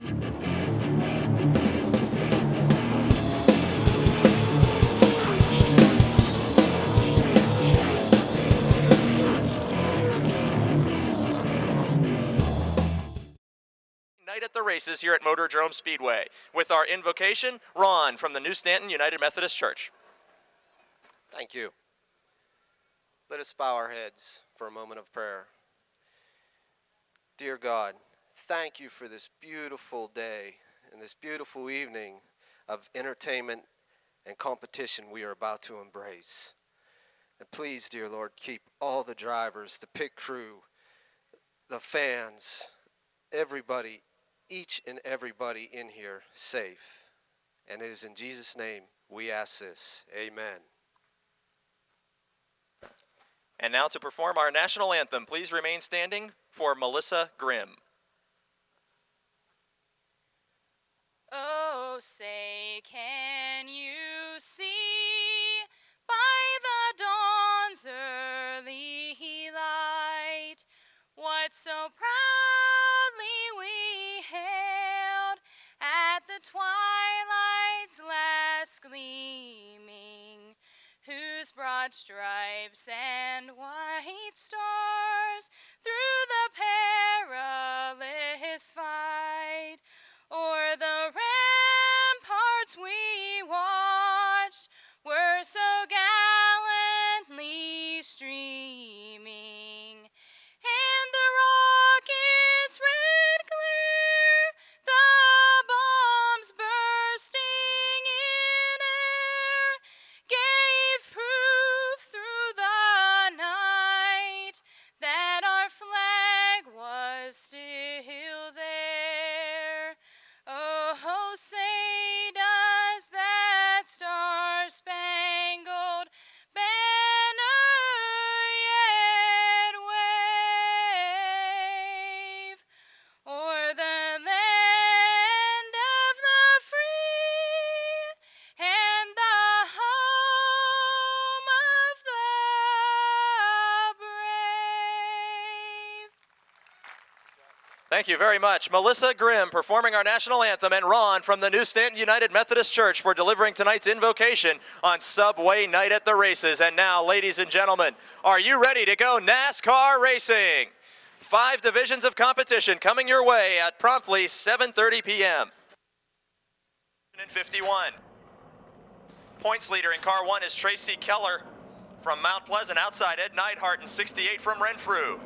Night at the races here at Motordrome Speedway with our invocation, Ron from the New Stanton United Methodist Church. Thank you. Let us bow our heads for a moment of prayer. Dear God, thank you for this beautiful day and this beautiful evening of entertainment and competition we are about to embrace. And please, dear Lord, keep all the drivers, the pit crew, the fans, everybody, each and everybody in here safe. And it is in Jesus' name we ask this. Amen. And now to perform our national anthem, please remain standing for Melissa Grimm. Oh, say, can you see by the dawn's early light what so proudly we hailed at the twilight's last gleaming, whose broad stripes and white stars through the perilous fight o'er the ramparts we watched were so gallantly streaming, and the rocket's red glare, the bombs bursting in air, gave proof through the night that our flag was still there. Oh, say does that star-spangled banner yet wave o'er the land of the free and the home of the brave? Thank you very much. Melissa Grimm performing our national anthem, and Ron from the New Stanton United Methodist Church for delivering tonight's invocation on Subway Night at the Races. And now, ladies and gentlemen, are you ready to go NASCAR racing? 5 divisions of competition coming your way at promptly 7:30 p.m. 51. Points leader in car 1 is Tracy Keller from Mount Pleasant, outside Ed Neidhart in 68 from Renfrew.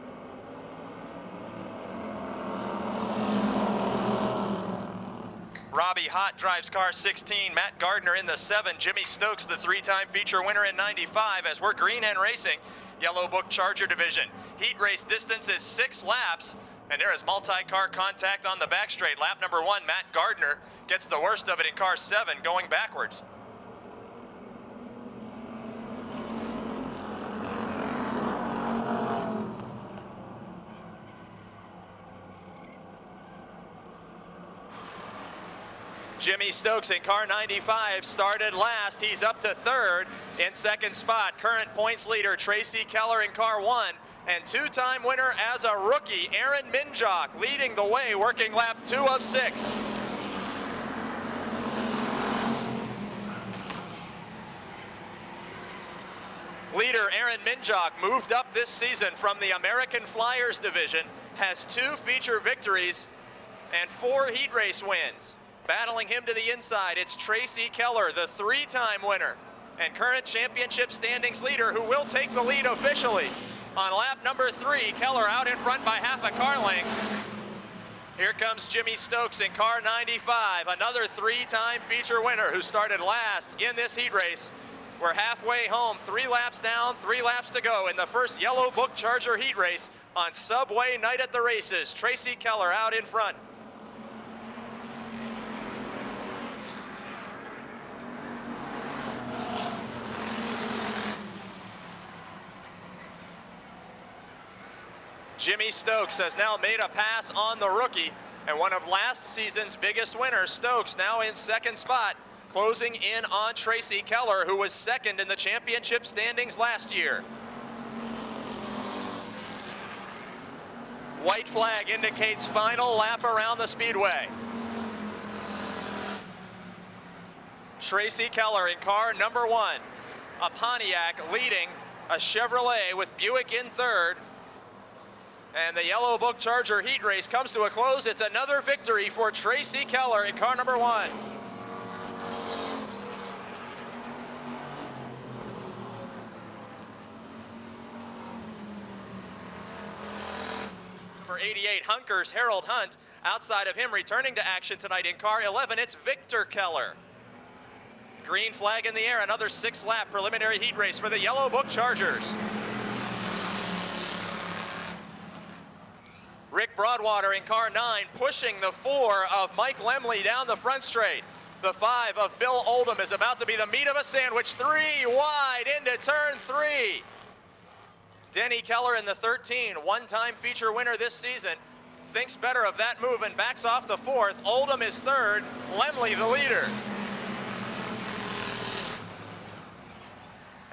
Robbie Hott drives car 16, Matt Gardner in the 7, Jimmy Stokes the 3-time feature winner in 95 as we're green and racing. Yellow Book Charger division. Heat race distance is 6 laps, and there is multi-car contact on the back straight. Lap number 1, Matt Gardner gets the worst of it in car 7 going backwards. Jimmy Stokes in car 95 started last. He's up to 3rd in 2nd spot. Current points leader Tracy Keller in car 1, and 2-time winner as a rookie Aaron Minjock leading the way, working lap 2 of 6. Leader Aaron Minjock moved up this season from the American Flyers division, has 2 feature victories and 4 heat race wins. Battling him to the inside, it's Tracy Keller, the 3-time winner and current championship standings leader, who will take the lead officially. On lap number 3, Keller out in front by half a car length. Here comes Jimmy Stokes in car 95, another 3-time feature winner who started last in this heat race. We're halfway home, 3 laps down, 3 laps to go in the first Yellow Book Charger heat race on Subway Night at the Races. Tracy Keller out in front. Jimmy Stokes has now made a pass on the rookie and one of last season's biggest winners. Stokes now in 2nd spot, closing in on Tracy Keller, who was 2nd in the championship standings last year. White flag indicates final lap around the speedway. Tracy Keller in car number 1. A Pontiac leading a Chevrolet with Buick in third. And the Yellow Book Charger heat race comes to a close. It's another victory for Tracy Keller in car number 1. Number 88, Hunker's Harold Hunt. Outside of him, returning to action tonight in car 11, it's Victor Keller. Green flag in the air, another 6-lap preliminary heat race for the Yellow Book Chargers. Rick Broadwater in car 9, pushing the 4 of Mike Lemley down the front straight. The 5 of Bill Oldham is about to be the meat of a sandwich. 3 wide into turn 3. Denny Keller in the 13, one-time feature winner this season, thinks better of that move and backs off to 4th. Oldham is 3rd, Lemley the leader.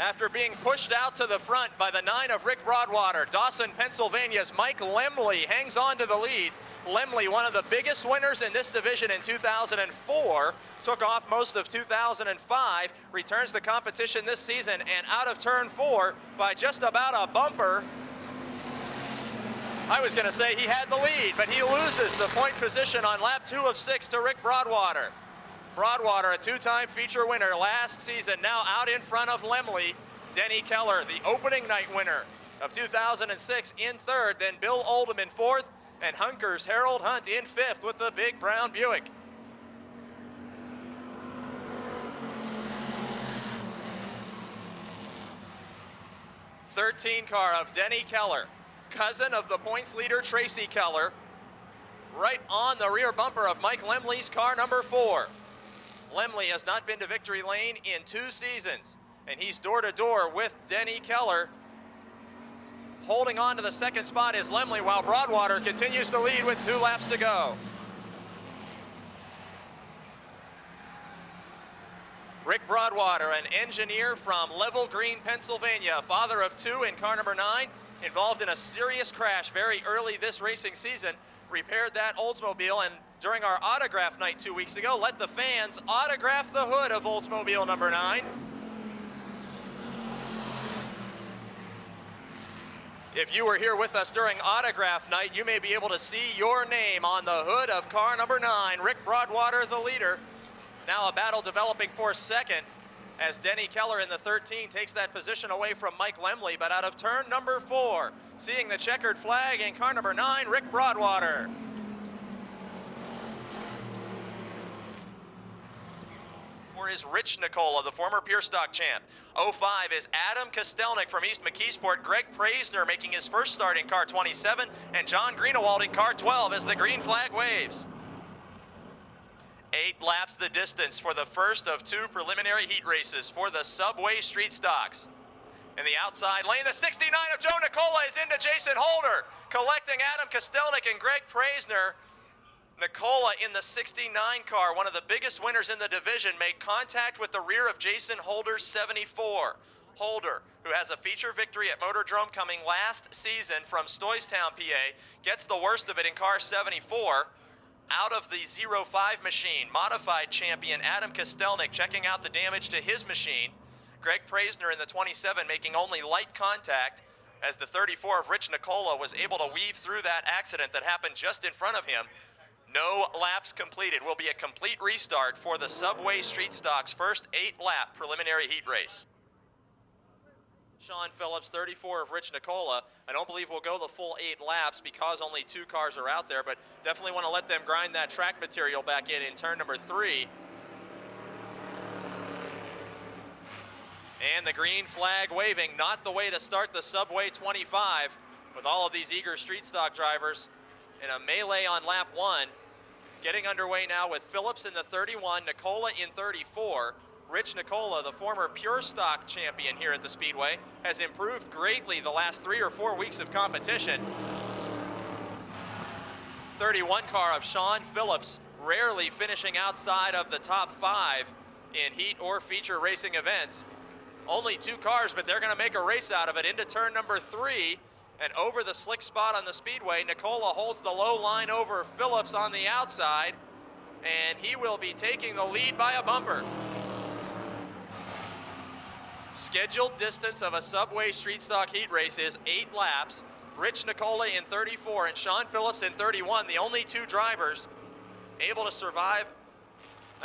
After being pushed out to the front by the 9 of Rick Broadwater, Dawson, Pennsylvania's Mike Lemley hangs on to the lead. Lemley, one of the biggest winners in this division in 2004, took off most of 2005, returns to competition this season, and out of turn 4 by just about a bumper. I was going to say he had the lead, but he loses the point position on lap 2 of 6 to Rick Broadwater. Broadwater, a 2-time feature winner last season, now out in front of Lemley. Denny Keller, the opening night winner of 2006, in 3rd, then Bill Oldham in 4th, and Hunker's Harold Hunt in 5th with the big brown Buick. '13 car of Denny Keller, cousin of the points leader Tracy Keller, right on the rear bumper of Mike Lemley's car number 4. Lemley has not been to victory lane in 2 seasons, and he's door-to-door with Denny Keller. Holding on to the 2nd spot is Lemley, while Broadwater continues to lead with 2 laps to go. Rick Broadwater, an engineer from Level Green, Pennsylvania, father of 2 in car number 9, involved in a serious crash very early this racing season, repaired that Oldsmobile, and during our autograph night 2 weeks ago, let the fans autograph the hood of Oldsmobile number 9. If you were here with us during autograph night, you may be able to see your name on the hood of car number 9. Rick Broadwater, the leader. Now a battle developing for 2nd as Denny Keller in the 13 takes that position away from Mike Lemley, but out of turn number 4, seeing the checkered flag in car number 9, Rick Broadwater. Is Rich Nicola, the former Pure Stock champ. 05 is Adam Kostelnik from East McKeesport. Greg Praisner making his first start in car 27, and John Greenewald in car 12 as the green flag waves. 8 laps the distance for the first of 2 preliminary heat races for the Subway Street Stocks. In the outside lane, the 69 of Joe Nicola is into Jason Holder, collecting Adam Kostelnik and Greg Praisner. Nicola in the 69 car, one of the biggest winners in the division, made contact with the rear of Jason Holder's 74. Holder, who has a feature victory at Motordrome coming last season from Stoystown, PA, gets the worst of it in car 74. Out of the 05 machine, modified champion Adam Kostelnik checking out the damage to his machine. Greg Praisner in the 27 making only light contact as the 34 of Rich Nicola was able to weave through that accident that happened just in front of him. No laps completed. Will be a complete restart for the Subway Street Stocks' first 8-lap preliminary heat race. Sean Phillips, 34 of Rich Nicola. I don't believe we'll go the full 8 laps because only 2 cars are out there, but definitely want to let them grind that track material back in turn number 3. And the green flag waving, not the way to start the Subway 25 with all of these eager street stock drivers in a melee on lap 1. Getting underway now with Phillips in the 31, Nicola in 34. Rich Nicola, the former Pure Stock champion here at the Speedway, has improved greatly the last 3 or 4 weeks of competition. 31 car of Sean Phillips, rarely finishing outside of the top 5 in heat or feature racing events. Only 2 cars, but they're going to make a race out of it into turn number 3. And over the slick spot on the Speedway, Nicola holds the low line over Phillips on the outside, and he will be taking the lead by a bumper. Scheduled distance of a Subway street stock heat race is 8 laps. Rich Nicola in 34 and Sean Phillips in 31, the only two drivers able to survive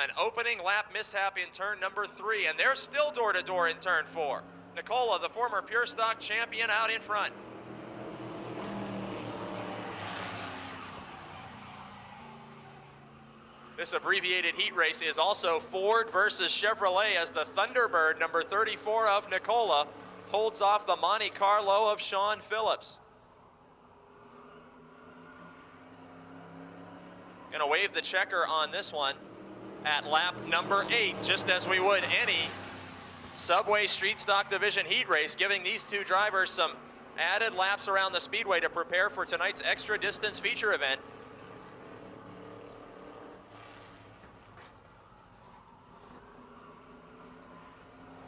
an opening lap mishap in turn number 3, and they're still door-to-door in turn 4. Nicola, the former pure stock champion, out in front. This abbreviated heat race is also Ford versus Chevrolet, as the Thunderbird, number 34 of Nicola, holds off the Monte Carlo of Sean Phillips. Gonna wave the checker on this one at lap number 8, just as we would any Subway Street Stock Division heat race, giving these two drivers some added laps around the speedway to prepare for tonight's extra distance feature event.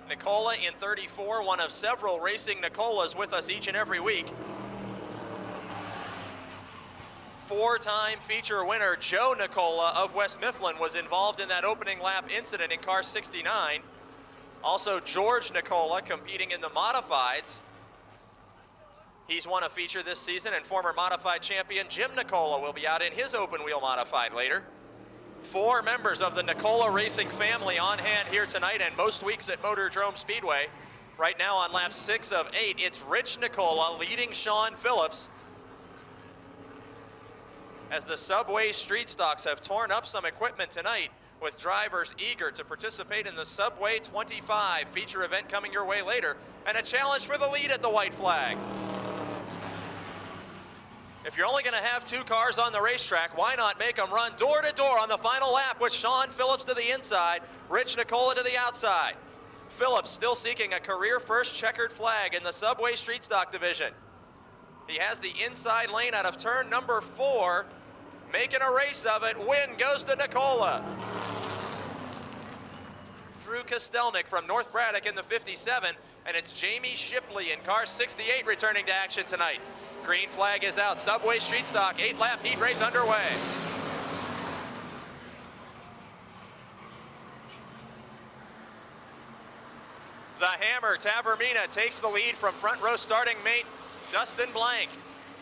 Nicola in 34, one of several racing Nicolas with us each and every week. 4-time feature winner Joe Nicola of West Mifflin was involved in that opening lap incident in car 69. Also George Nicola competing in the modifieds. He's won a feature this season, and former modified champion Jim Nicola will be out in his open wheel modified later. 4 members of the Nicola racing family on hand here tonight, and most weeks at Motordrome Speedway. Right now on lap 6 of 8, it's Rich Nicola leading Sean Phillips, as the Subway street stocks have torn up some equipment tonight, with drivers eager to participate in the Subway 25 feature event coming your way later, and a challenge for the lead at the white flag. If you're only going to have 2 cars on the racetrack, why not make them run door to door on the final lap, with Sean Phillips to the inside, Rich Nicola to the outside. Phillips still seeking a career first checkered flag in the Subway street stock division. He has the inside lane out of turn number 4, making a race of it. Win goes to Nicola. Drew Kostelnik from North Braddock in the 57, and it's Jamie Shipley in car 68 returning to action tonight. Green flag is out. Subway street stock 8-lap heat race underway. The Hammer, Tavermina, takes the lead from front row starting mate Dustin Blank.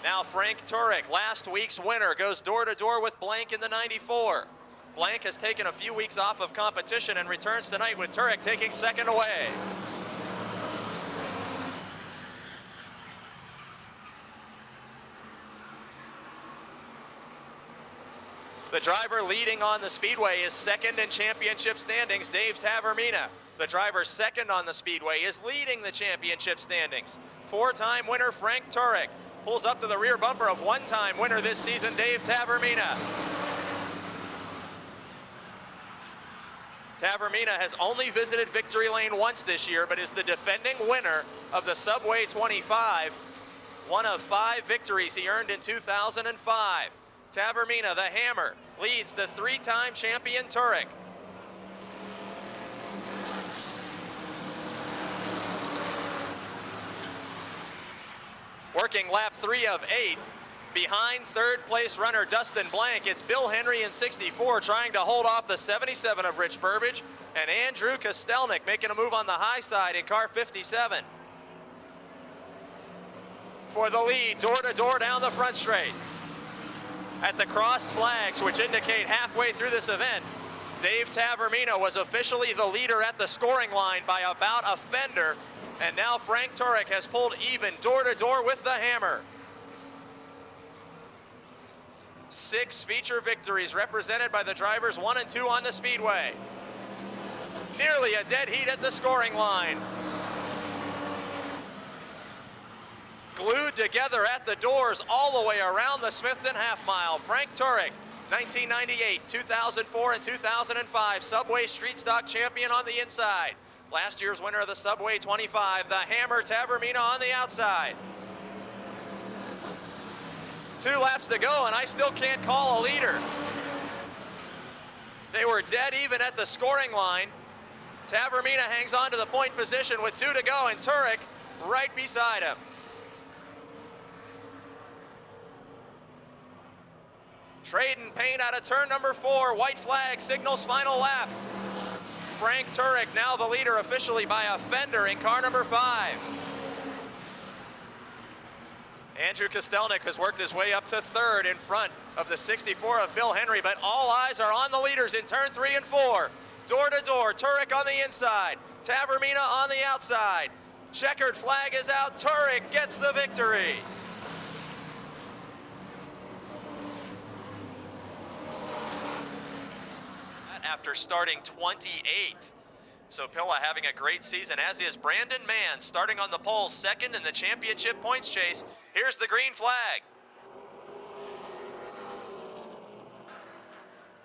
Now Frank Turek, last week's winner, goes door to door with Blank in the 94. Blank has taken a few weeks off of competition and returns tonight, with Turek taking second away. The driver leading on the speedway is second in championship standings, Dave Tavermina. The driver second on the speedway is leading the championship standings. 4-time winner Frank Turek pulls up to the rear bumper of 1-time winner this season, Dave Tavermina. Tavermina has only visited victory lane once this year, but is the defending winner of the Subway 25, one of 5 victories he earned in 2005. Tavermina, the Hammer, leads the 3-time champion Turek. Working lap 3 of 8, behind third place runner Dustin Blank, it's Bill Henry in 64 trying to hold off the 77 of Rich Burbage, and Andrew Kostelnik making a move on the high side in car 57. For the lead, door to door down the front straight. At the crossed flags, which indicate halfway through this event, Dave Tavermina was officially the leader at the scoring line by about a fender, and now Frank Turek has pulled even door to door with the Hammer. 6 feature victories represented by the drivers 1 and 2 on the speedway. Nearly a dead heat at the scoring line. Glued together at the doors all the way around the Smithton half mile. Frank Turek, 1998, 2004, and 2005 Subway Street Stock champion on the inside. Last year's winner of the Subway 25, the Hammer Tavermina on the outside. 2 laps to go, and I still can't call a leader. They were dead even at the scoring line. Tavermina hangs on to the point position with 2 to go, and Turek right beside him. Trading paint out of turn number 4. White flag signals final lap. Frank Turek, now the leader officially by a fender in car number 5. Andrew Kostelnik has worked his way up to 3rd in front of the 64 of Bill Henry, but all eyes are on the leaders in turn 3 and 4. Door to door, Turek on the inside, Tavermina on the outside. Checkered flag is out, Turek gets the victory. After starting 28th. So Pilla having a great season, as is Brandon Mann, starting on the pole, 2nd in the championship points chase. Here's the green flag.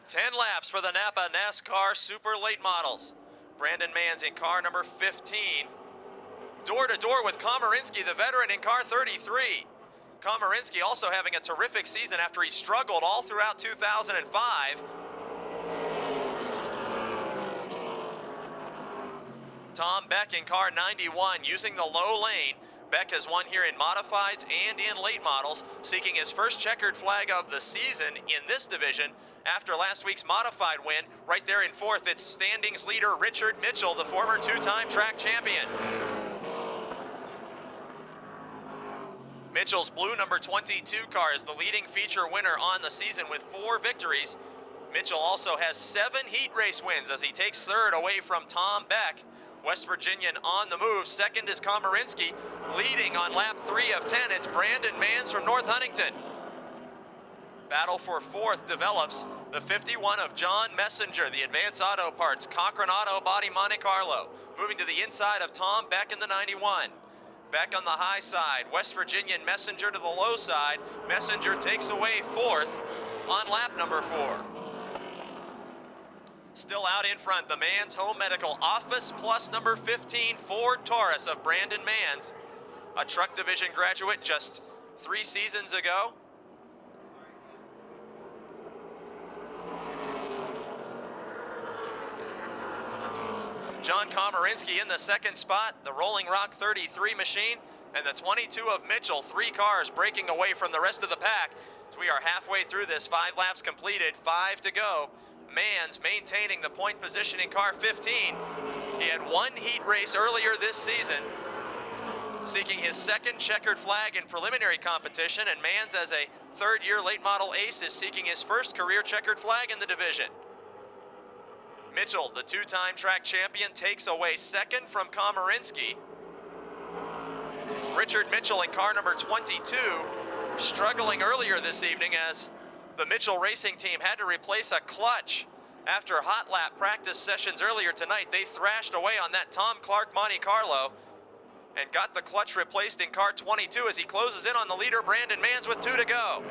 10 laps for the Napa NASCAR Super Late Models. Brandon Mann's in car number 15. Door to door with Komarinsky, the veteran, in car 33. Komarinsky also having a terrific season after he struggled all throughout 2005. Tom Beck in car 91 using the low lane. Beck has won here in modifieds and in late models, seeking his first checkered flag of the season in this division after last week's modified win. Right there in 4th, it's standings leader Richard Mitchell, the former 2-time track champion. Mitchell's blue number 22 car is the leading feature winner on the season with 4 victories. Mitchell also has 7 heat race wins as he takes 3rd away from Tom Beck. West Virginian on the move. 2nd is Komarinsky. Leading on lap 3 of 10, it's Brandon Manns from North Huntington. Battle for 4th develops. The 51 of John Messenger, the Advance Auto Parts, Cochran Auto Body Monte Carlo. Moving to the inside of Tom Beck in the 91. Beck on the high side. West Virginian Messenger to the low side. Messenger takes away 4th on lap number 4. Still out in front, the Manns Home Medical Office Plus number 15 Ford Taurus of Brandon Manns, a truck division graduate just 3 seasons ago. John Komarinsky in the 2nd spot, the Rolling Rock 33 machine, and the 22 of Mitchell, 3 cars breaking away from the rest of the pack. So we are halfway through this, 5 laps completed, 5 to go. Manns maintaining the point position in car 15. He had 1 heat race earlier this season, seeking his 2nd checkered flag in preliminary competition, and Manns, as a 3rd-year late model ace, is seeking his first career checkered flag in the division. Mitchell, the 2-time track champion, takes away 2nd from Komarinsky. Richard Mitchell in car number 22, struggling earlier this evening as the Mitchell Racing team had to replace a clutch. After hot lap practice sessions earlier tonight, they thrashed away on that Tom Clark Monte Carlo and got the clutch replaced in car 22 as he closes in on the leader, Brandon Manns, with 2 to go.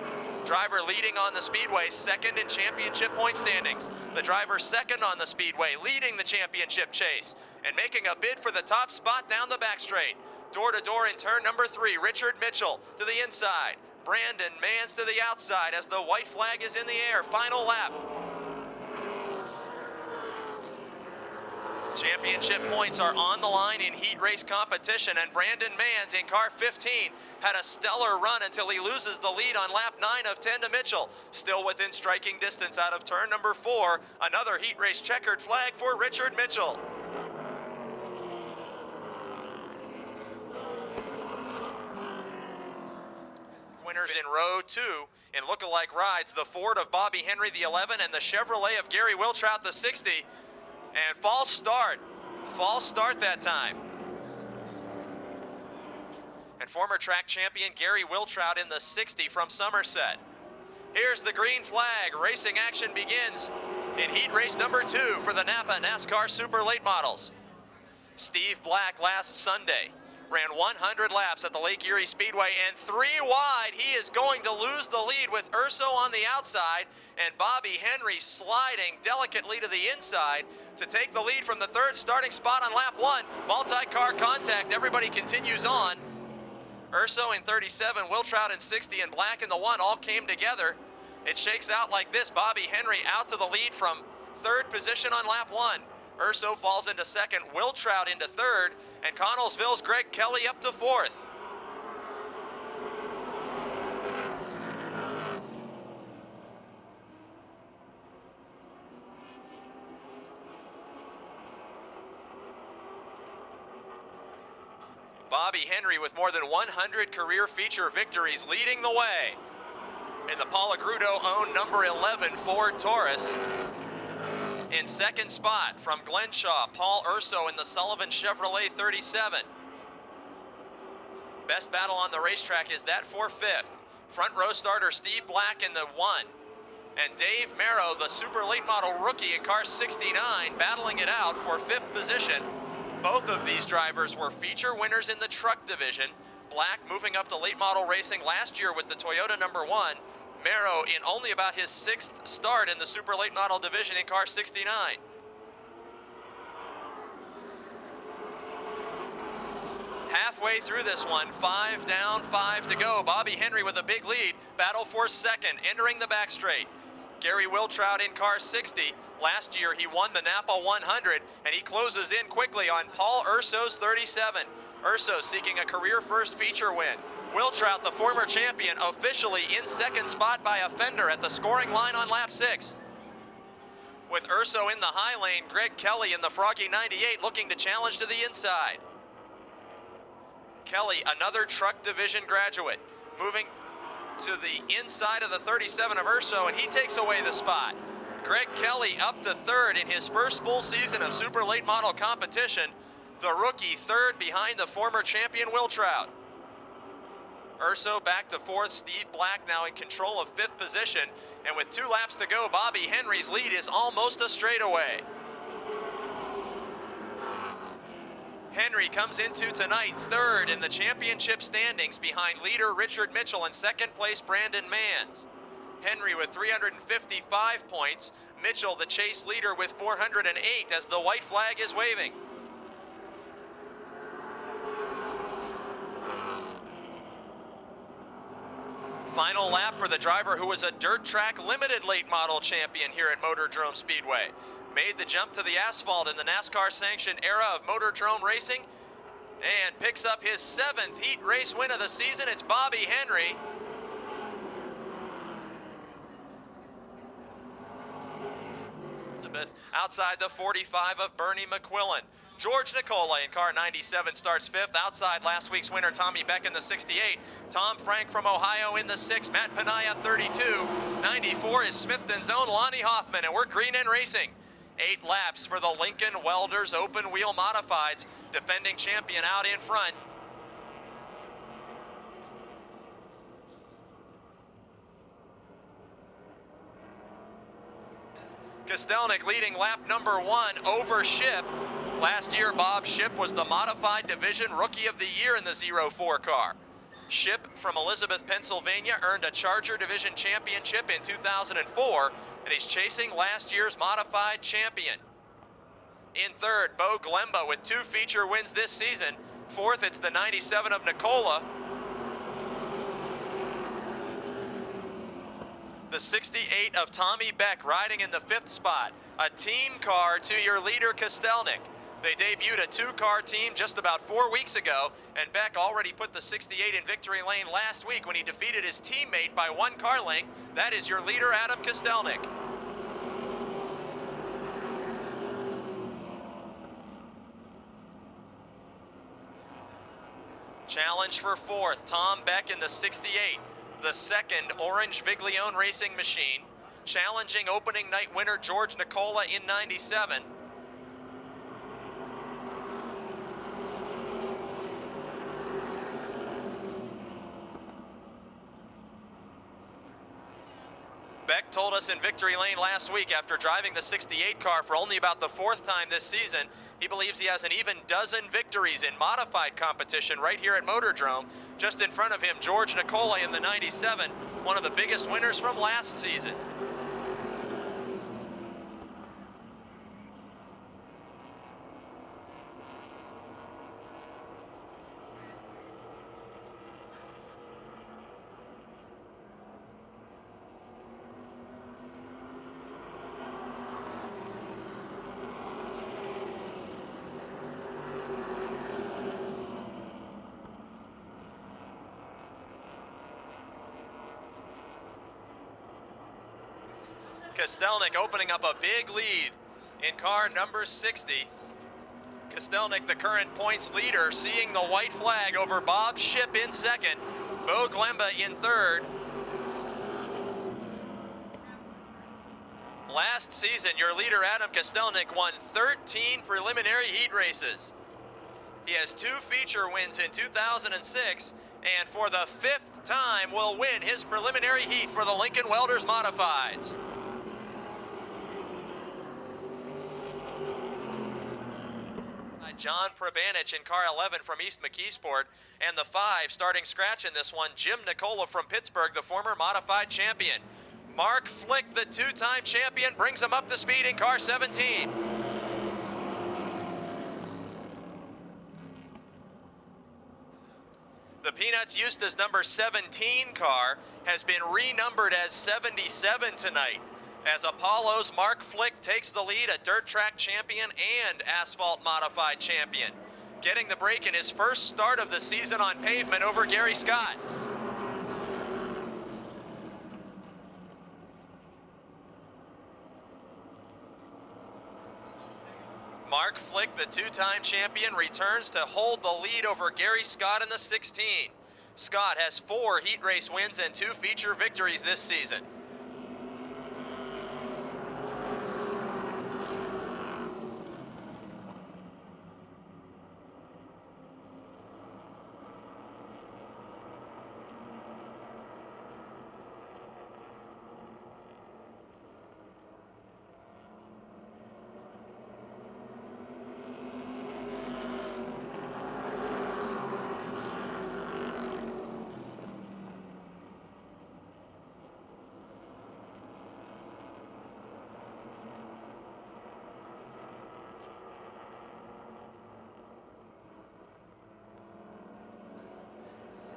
Driver leading on the Speedway, 2nd in championship point standings. The driver 2nd on the Speedway, leading the championship chase and making a bid for the top spot down the back straight. Door to door in turn number 3, Richard Mitchell to the inside. Brandon Manns to the outside as the white flag is in the air. Final lap. Championship points are on the line in heat race competition, and Brandon Manns in car 15 had a stellar run until he loses the lead on lap 9 of 10 to Mitchell. Still within striking distance out of turn number 4. Another heat race checkered flag for Richard Mitchell. Winners in row 2 in lookalike rides, the Ford of Bobby Henry, the 11, and the Chevrolet of Gary Wiltrout, the 60. And false start that time. And former track champion Gary Wiltrout in the 60 from Somerset. Here's the green flag. Racing action begins in heat race number 2 for the Napa NASCAR Super Late Models. Steve Black last Sunday ran 100 laps at the Lake Erie Speedway, and 3 wide. He is going to lose the lead with Urso on the outside and Bobby Henry sliding delicately to the inside to take the lead from the 3rd starting spot on lap 1. Multi-car contact, everybody continues on. Urso in 37, Wiltrout in 60, and Black in the 1 all came together. It shakes out like this. Bobby Henry out to the lead from 3rd position on lap 1. Urso falls into 2nd, Wiltrout into 3rd, and Connellsville's Greg Kelly up to 4th. Bobby Henry with more than 100 career feature victories leading the way in the Paula Grudo-owned number 11 Ford Taurus. In second spot from Glenshaw, Paul Urso in the Sullivan Chevrolet 37. Best battle on the racetrack is that for fifth. Front row starter Steve Black in the 1. And Dave Merrow, the super late model rookie in car 69, battling it out for fifth position. Both of these drivers were feature winners in the truck division. Black moving up to late model racing last year with the Toyota number 1. Merrow in only about his 6th start in the super late model division in car 69. Halfway through this one, 5 down, 5 to go. Bobby Henry with a big lead. Battle for second, entering the back straight. Gary Wiltrout in car 60. Last year he won the Napa 100, and he closes in quickly on Paul Urso's 37. Urso seeking a career first feature win. Wiltrout, the former champion, officially in second spot by a fender at the scoring line on lap 6. With Urso in the high lane, Greg Kelly in the Froggy 98 looking to challenge to the inside. Kelly, another truck division graduate, moving to the inside of the 37 of Urso, and he takes away the spot. Greg Kelly up to third in his first full season of super late model competition. The rookie third behind the former champion Wiltrout. Urso back to fourth, Steve Black now in control of fifth position, and with 2 laps to go, Bobby Henry's lead is almost a straightaway. Henry comes into tonight third in the championship standings behind leader Richard Mitchell and second place Brandon Manns. Henry with 355 points, Mitchell the chase leader with 408 as the white flag is waving. Final lap for the driver who was a dirt track limited late model champion here at Motordrome Speedway. Made the jump to the asphalt in the NASCAR sanctioned era of Motordrome racing and picks up his 7th heat race win of the season. It's Bobby Henry. Elizabeth outside the 45 of Bernie McQuillan. George Nicola in car 97 starts 5th. Outside last week's winner Tommy Beck in the 68. Tom Frank from Ohio in the 6th. Matt Panaya 32. 94 is Smithton's own Lonnie Hoffman, and we're green and racing. 8 laps for the Lincoln Welders open wheel modifieds. Defending champion out in front. Kostelnik leading lap number 1 over Ship. Last year, Bob Ship was the modified division rookie of the year in the 04 car. Ship from Elizabeth, Pennsylvania earned a Charger division championship in 2004, and he's chasing last year's modified champion. In third, Bo Glemba with 2 feature wins this season. Fourth, it's the 97 of Nicola. The 68 of Tommy Beck riding in the 5th spot. A team car to your leader, Kostelnik. They debuted a 2-car team just about 4 weeks ago, and Beck already put the 68 in victory lane last week when he defeated his teammate by 1 car length. That is your leader, Adam Kostelnik. Challenge for 4th, Tom Beck in the 68. The 2nd Orange Viglione Racing Machine, challenging opening night winner George Nicola in 97. Beck told us in victory lane last week after driving the 68 car for only about the 4th time this season, he believes he has an even dozen victories in modified competition right here at Motordrome. Just in front of him, George Nicola in the 97, one of the biggest winners from last season. Kostelnik opening up a big lead in car number 60. Kostelnik, the current points leader, seeing the white flag over Bob Ship in second, Bo Glemba in third. Last season, your leader, Adam Kostelnik, won 13 preliminary heat races. He has 2 feature wins in 2006, and for the 5th time will win his preliminary heat for the Lincoln Welders Modifieds. John Prabanich in car 11 from East McKeesport, and the 5 starting scratch in this one, Jim Nicola from Pittsburgh, the former modified champion. Mark Flick, the 2-time champion, brings him up to speed in car 17. The Peanuts Eustace number 17 car has been renumbered as 77 tonight, as Apollo's Mark Flick takes the lead, a dirt track champion and asphalt modified champion, getting the break in his first start of the season on pavement over Gary Scott. Mark Flick, the 2-time champion, returns to hold the lead over Gary Scott in the 16. Scott has 4 heat race wins and 2 feature victories this season.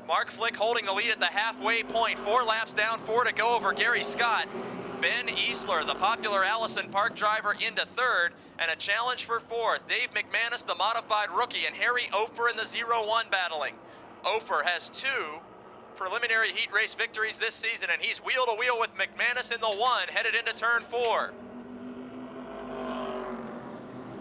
Mark Flick holding the lead at the halfway point, 4 laps down, 4 to go over Gary Scott. Ben Easler, the popular Allison Park driver, into 3rd, and a challenge for 4th. Dave McManus, the modified rookie, and Harry Ofer in the 0-1 battling. Ofer has 2 preliminary heat race victories this season, and he's wheel to wheel with McManus in the 1, headed into turn 4.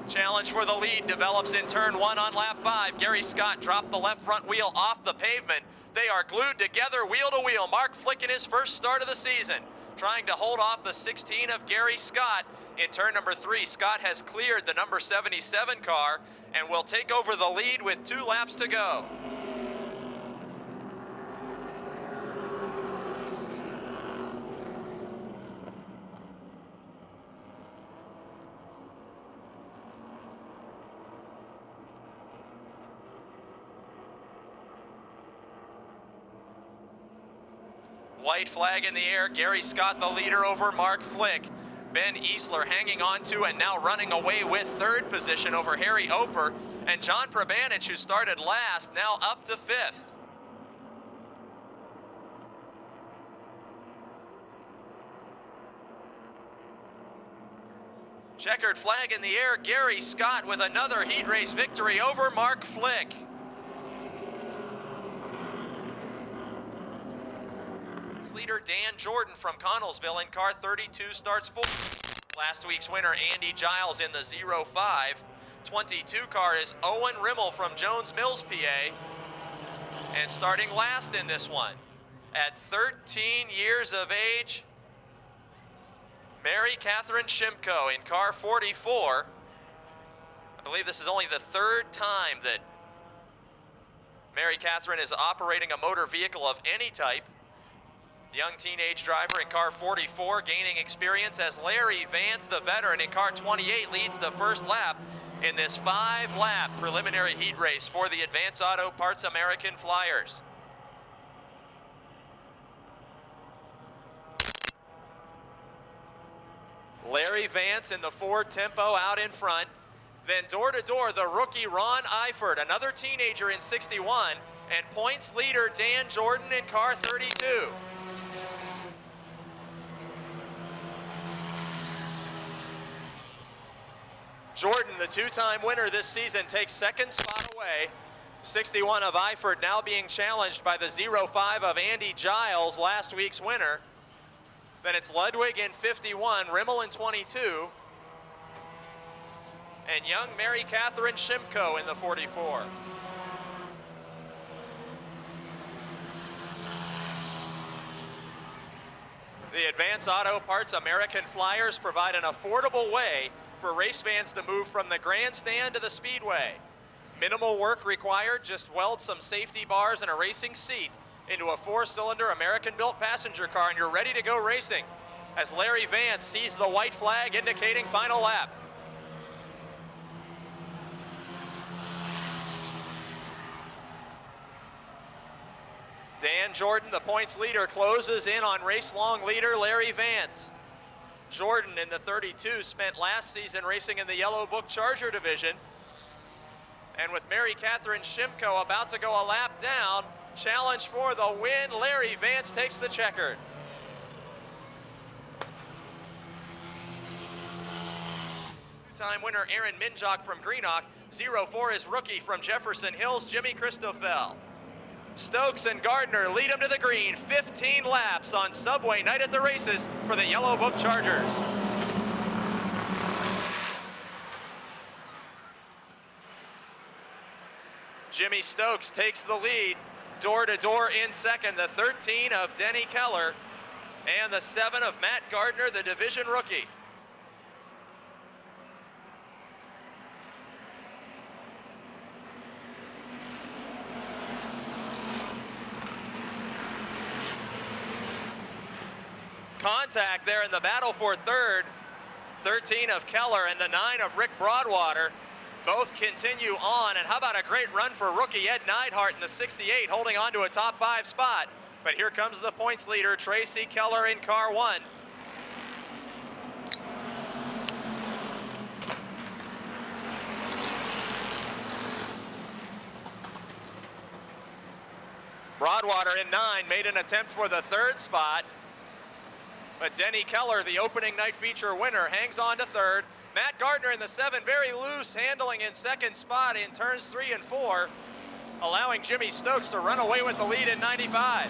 Challenge for the lead develops in turn 1 on lap 5. Gary Scott dropped the left front wheel off the pavement. They are glued together wheel to wheel. Mark Flick in his first start of the season, trying to hold off the 16 of Gary Scott. In turn number 3, Scott has cleared the number 77 car and will take over the lead with 2 laps to go. White flag in the air, Gary Scott the leader over Mark Flick. Ben Easler hanging on to and now running away with 3rd position over Harry Ofer. And John Prabanich, who started last, now up to 5th. Checkered flag in the air, Gary Scott with another heat race victory over Mark Flick. Leader Dan Jordan from Connellsville in car 32 starts 4th. Last week's winner Andy Giles in the 0-5. 22 car is Owen Rimmel from Jones Mills, PA. And starting last in this one, at 13 years of age, Mary Catherine Shimko in car 44. I believe this is only the 3rd time that Mary Catherine is operating a motor vehicle of any type. Young teenage driver in car 44 gaining experience as Larry Vance, the veteran, in car 28 leads the first lap in this 5-lap preliminary heat race for the Advance Auto Parts American Flyers. Larry Vance in the Ford Tempo out in front. Then door to door, the rookie Ron Eifert, another teenager in 61, and points leader Dan Jordan in car 32. Jordan, the 2-time winner this season, takes 2nd spot away. 61 of Eifert now being challenged by the 0-5 of Andy Giles, last week's winner. Then it's Ludwig in 51, Rimmel in 22. and young Mary Catherine Shimko in the 44. The Advance Auto Parts American Flyers provide an affordable way for race fans to move from the grandstand to the speedway. Minimal work required, just weld some safety bars and a racing seat into a 4-cylinder American-built passenger car and you're ready to go racing as Larry Vance sees the white flag indicating final lap. Dan Jordan, the points leader, closes in on race-long leader Larry Vance. Jordan in the 32 spent last season racing in the Yellow Book Charger division. And with Mary Catherine Shimko about to go a lap down, challenge for the win, Larry Vance takes the checkered. Two-time winner Aaron Minjock from Greenock, 0-4 is rookie from Jefferson Hills, Jimmy Christoffel. Stokes and Gardner lead him to the green, 15 laps on Subway night at the races for the Yellow Book Chargers. Jimmy Stokes takes the lead, door to door in second, the 13 of Denny Keller and the 7 of Matt Gardner, the division rookie. Contact there in the battle for third, 13 of Keller and the 9 of Rick Broadwater. Both continue on, and how about a great run for rookie Ed Neidhart in the 68, holding on to a top 5 spot. But here comes the points leader, Tracy Keller in car 1. Broadwater in 9 made an attempt for the 3rd spot. But Denny Keller, the opening night feature winner, hangs on to 3rd. Matt Gardner in the 7, very loose handling in 2nd spot in turns 3 and 4, allowing Jimmy Stokes to run away with the lead in 95.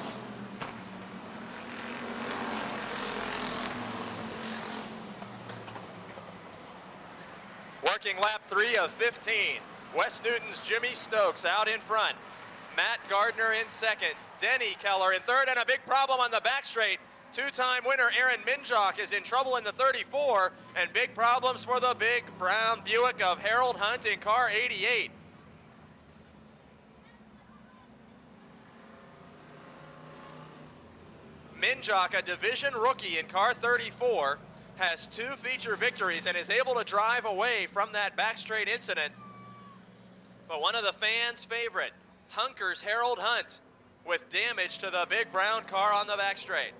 Working lap 3 of 15. West Newton's Jimmy Stokes out in front. Matt Gardner in 2nd. Denny Keller in 3rd, and a big problem on the back straight. Two-time winner Aaron Minjock is in trouble in the 34, and big problems for the big brown Buick of Harold Hunt in car 88. Minjock, a division rookie in car 34, has 2 feature victories and is able to drive away from that back straight incident. But one of the fans' favorite, Hunker's Harold Hunt, with damage to the big brown car on the back straight.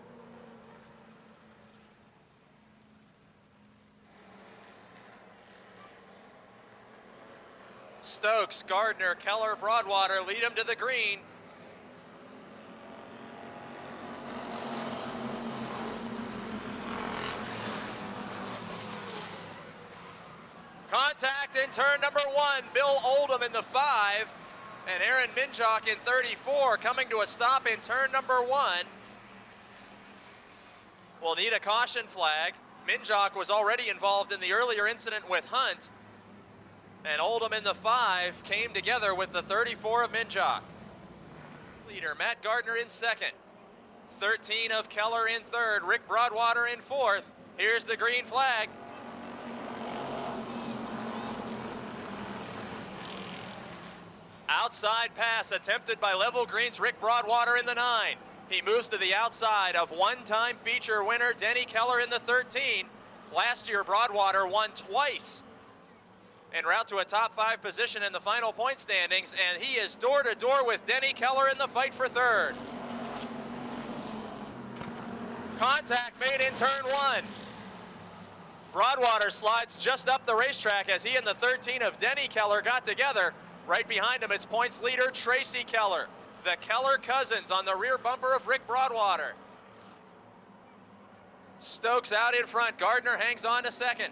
Stokes, Gardner, Keller, Broadwater lead him to the green. Contact in turn number 1, Bill Oldham in the 5, and Aaron Minjock in 34 coming to a stop in turn number 1. We'll need a caution flag. Minjock was already involved in the earlier incident with Hunt, and Oldham in the 5 came together with the 34 of Minjock. Leader Matt Gardner in 2nd, 13 of Keller in 3rd, Rick Broadwater in 4th. Here's the green flag. Outside pass attempted by Level Green's Rick Broadwater in the 9. He moves to the outside of one-time feature winner Denny Keller in the 13. Last year, Broadwater won twice en route to a top 5 position in the final point standings, and he is door to door with Denny Keller in the fight for 3rd. Contact made in turn 1. Broadwater slides just up the racetrack as he and the 13 of Denny Keller got together. Right behind him, it's points leader Tracy Keller. The Keller cousins on the rear bumper of Rick Broadwater. Stokes out in front. Gardner hangs on to 2nd.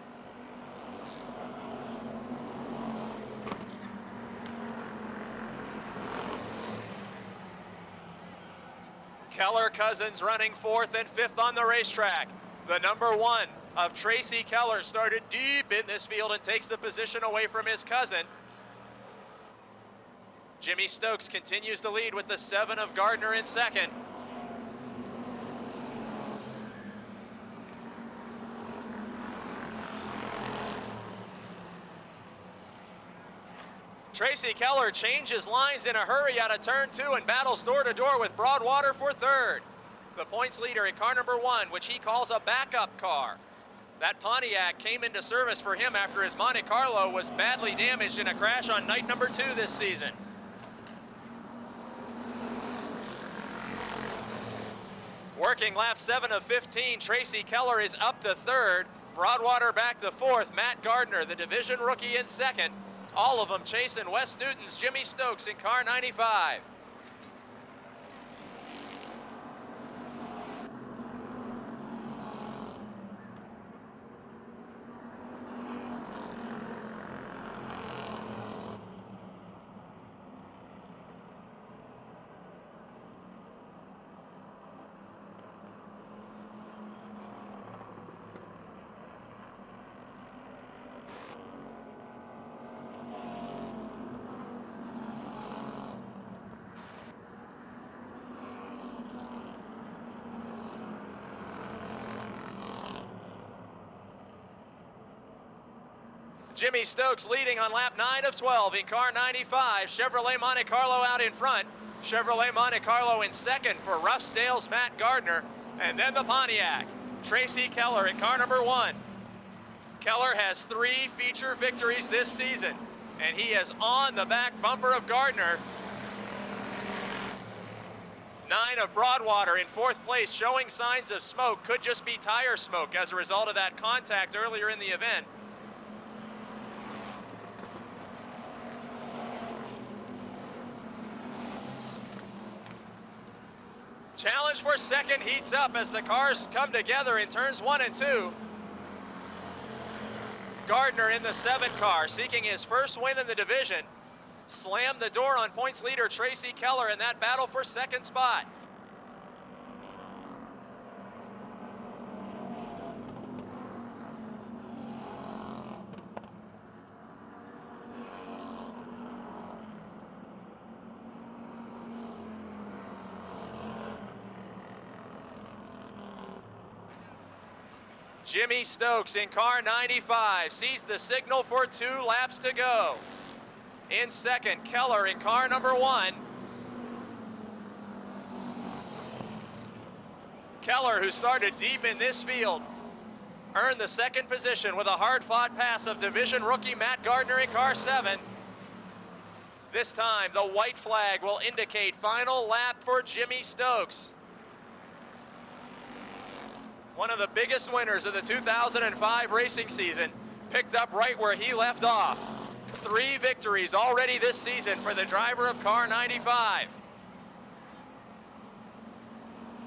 Keller cousins running 4th and 5th on the racetrack. The number 1 of Tracy Keller started deep in this field and takes the position away from his cousin. Jimmy Stokes continues to lead with the 7 of Gardner in second. Tracy Keller changes lines in a hurry out of turn 2 and battles door to door with Broadwater for third. The points leader in car number 1, which he calls a backup car. That Pontiac came into service for him after his Monte Carlo was badly damaged in a crash on night number 2 this season. Working lap 7 of 15, Tracy Keller is up to third. Broadwater back to fourth. Matt Gardner, the division rookie, in second. All of them chasing Wes Newton's Jimmy Stokes in car 95. Jimmy Stokes leading on lap 9 of 12 in car 95. Chevrolet Monte Carlo out in front. Chevrolet Monte Carlo in second for Ruffsdale's Matt Gardner. And then the Pontiac. Tracy Keller in car number 1. Keller has 3 feature victories this season, and he is on the back bumper of Gardner. 9 of Broadwater in 4th place, showing signs of smoke. Could just be tire smoke as a result of that contact earlier in the event. Challenge for second heats up as the cars come together in turns 1 and 2. Gardner in the 7 car, seeking his first win in the division. Slammed the door on points leader Tracy Keller in that battle for second spot. Jimmy Stokes in car 95 sees the signal for 2 laps to go. In second, Keller in car number 1. Keller, who started deep in this field, earned the second position with a hard-fought pass of division rookie Matt Gardner in car 7. This time, the white flag will indicate final lap for Jimmy Stokes. One of the biggest winners of the 2005 racing season, picked up right where he left off. 3 victories already this season for the driver of car 95.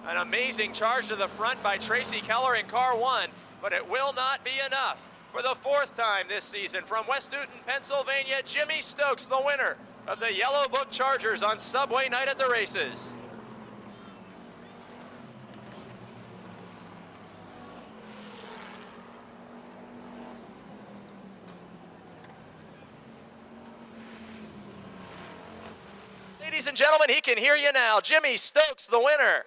An amazing charge to the front by Tracy Keller in car 1, but it will not be enough. For the 4th time this season from West Newton, Pennsylvania, Jimmy Stokes, the winner of the Yellow Book Chargers on Subway night at the races. Ladies and gentlemen, he can hear you now. Jimmy Stokes, the winner.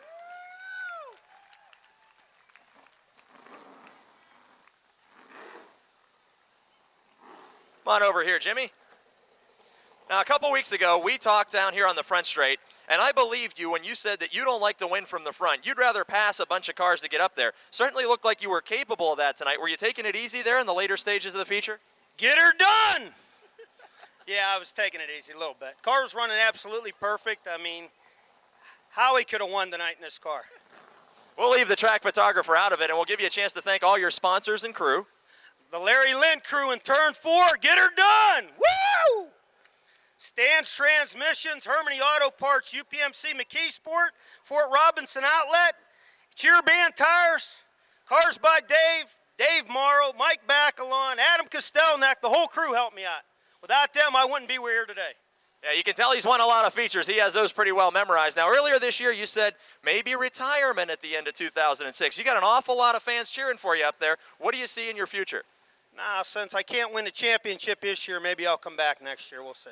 Come on over here, Jimmy. Now, a couple weeks ago, we talked down here on the front straight, and I believed you when you said that you don't like to win from the front. You'd rather pass a bunch of cars to get up there. Certainly looked like you were capable of that tonight. Were you taking it easy there in the later stages of the feature? Get her done! Yeah, I was taking it easy a little bit. Car was running absolutely perfect. I mean, Howie could have won tonight in this car. We'll leave the track photographer out of it, and we'll give you a chance to thank all your sponsors and crew. The Larry Lynn crew in turn 4, get her done! Woo! Stan's Transmissions, Hermione Auto Parts, UPMC McKeesport, Fort Robinson Outlet, Cheer Band Tires, Cars by Dave, Dave Morrow, Mike Bacalon, Adam Kostelnak, the whole crew helped me out. Without them, I wouldn't be here today. Yeah, you can tell he's won a lot of features. He has those pretty well memorized. Now, earlier this year, you said maybe retirement at the end of 2006. You got an awful lot of fans cheering for you up there. What do you see in your future? Nah, since I can't win the championship this year, maybe I'll come back next year. We'll see.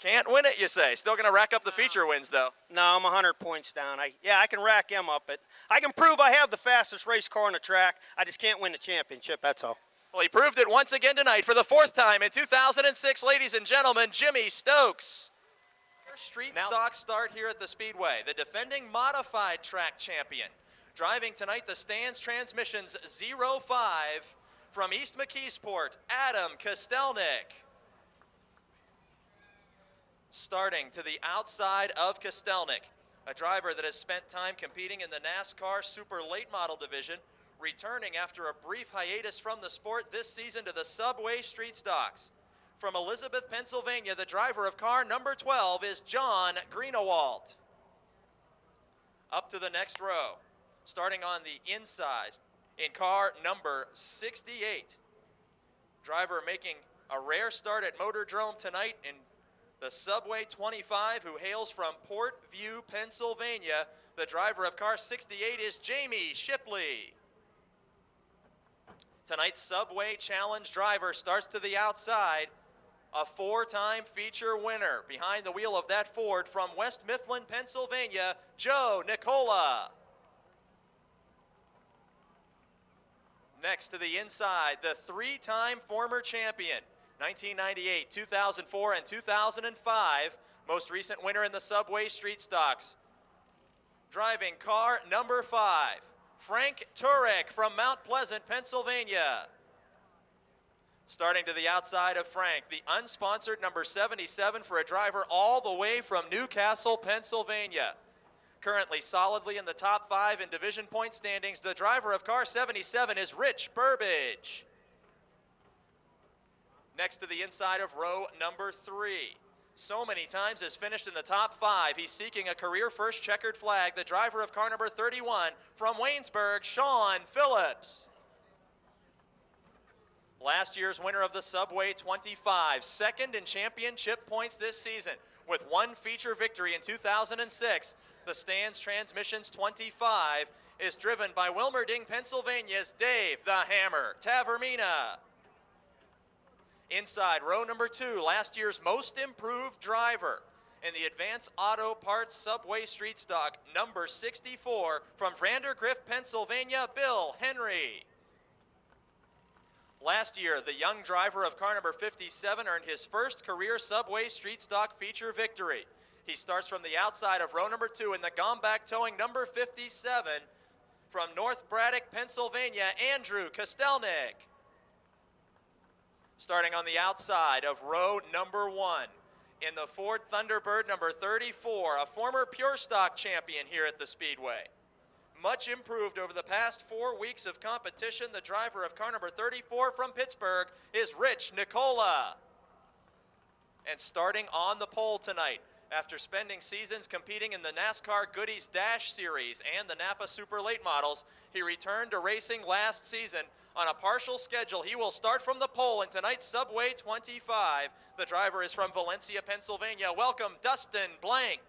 Can't win it, you say. Still going to rack up the feature wins, though. No, I'm 100 points down. I can rack them up, but I can prove I have the fastest race car on the track. I just can't win the championship, that's all. Well, he proved it once again tonight for the 4th time in 2006, ladies and gentlemen, Jimmy Stokes. Street stock start here at the Speedway. The defending modified track champion. Driving tonight the Stands Transmissions 05 from East McKeesport, Adam Kostelnik. Starting to the outside of Kostelnik, a driver that has spent time competing in the NASCAR Super Late Model Division, returning after a brief hiatus from the sport this season to the Subway Street Stocks. From Elizabeth, Pennsylvania, the driver of car number 12 is John Greenewalt. Up to the next row, starting on the inside in car number 68. Driver making a rare start at Motordrome tonight in the Subway 25, who hails from Port View, Pennsylvania. The driver of car 68 is Jamie Shipley. Tonight's Subway Challenge driver starts to the outside. A 4-time feature winner behind the wheel of that Ford from West Mifflin, Pennsylvania, Joe Nicola. Next to the inside, the 3-time former champion, 1998, 2004, and 2005, most recent winner in the Subway Street Stocks. Driving car number 5, Frank Turek from Mount Pleasant, Pennsylvania. Starting to the outside of Frank, the unsponsored number 77 for a driver all the way from Newcastle, Pennsylvania. Currently solidly in the top 5 in division point standings, the driver of car 77 is Rich Burbage. Next to the inside of row number 3. So many times has finished in the top 5. He's seeking a career first checkered flag. The driver of car number 31 from Waynesburg, Sean Phillips. Last year's winner of the Subway 25, second in championship points this season with 1 feature victory in 2006. The Stands Transmissions 25 is driven by Wilmerding, Pennsylvania's Dave the Hammer Tavermina. Inside row number 2, last year's most improved driver in the Advanced Auto Parts Subway Street Stock, number 64 from Vandergrift, Pennsylvania, Bill Henry. Last year, the young driver of car number 57 earned his first career Subway Street Stock feature victory. He starts from the outside of row number 2 in the Gomback Towing number 57 from North Braddock, Pennsylvania, Andrew Kostelnik. Starting on the outside of row number 1 in the Ford Thunderbird number 34, a former Pure Stock champion here at the Speedway. Much improved over the past 4 weeks of competition, the driver of car number 34 from Pittsburgh is Rich Nicola. And starting on the pole tonight, after spending seasons competing in the NASCAR Goodies Dash Series and the Napa Super Late Models, he returned to racing last season. On a partial schedule, he will start from the pole in tonight's Subway 25. The driver is from Valencia, Pennsylvania. Welcome, Dustin Blank.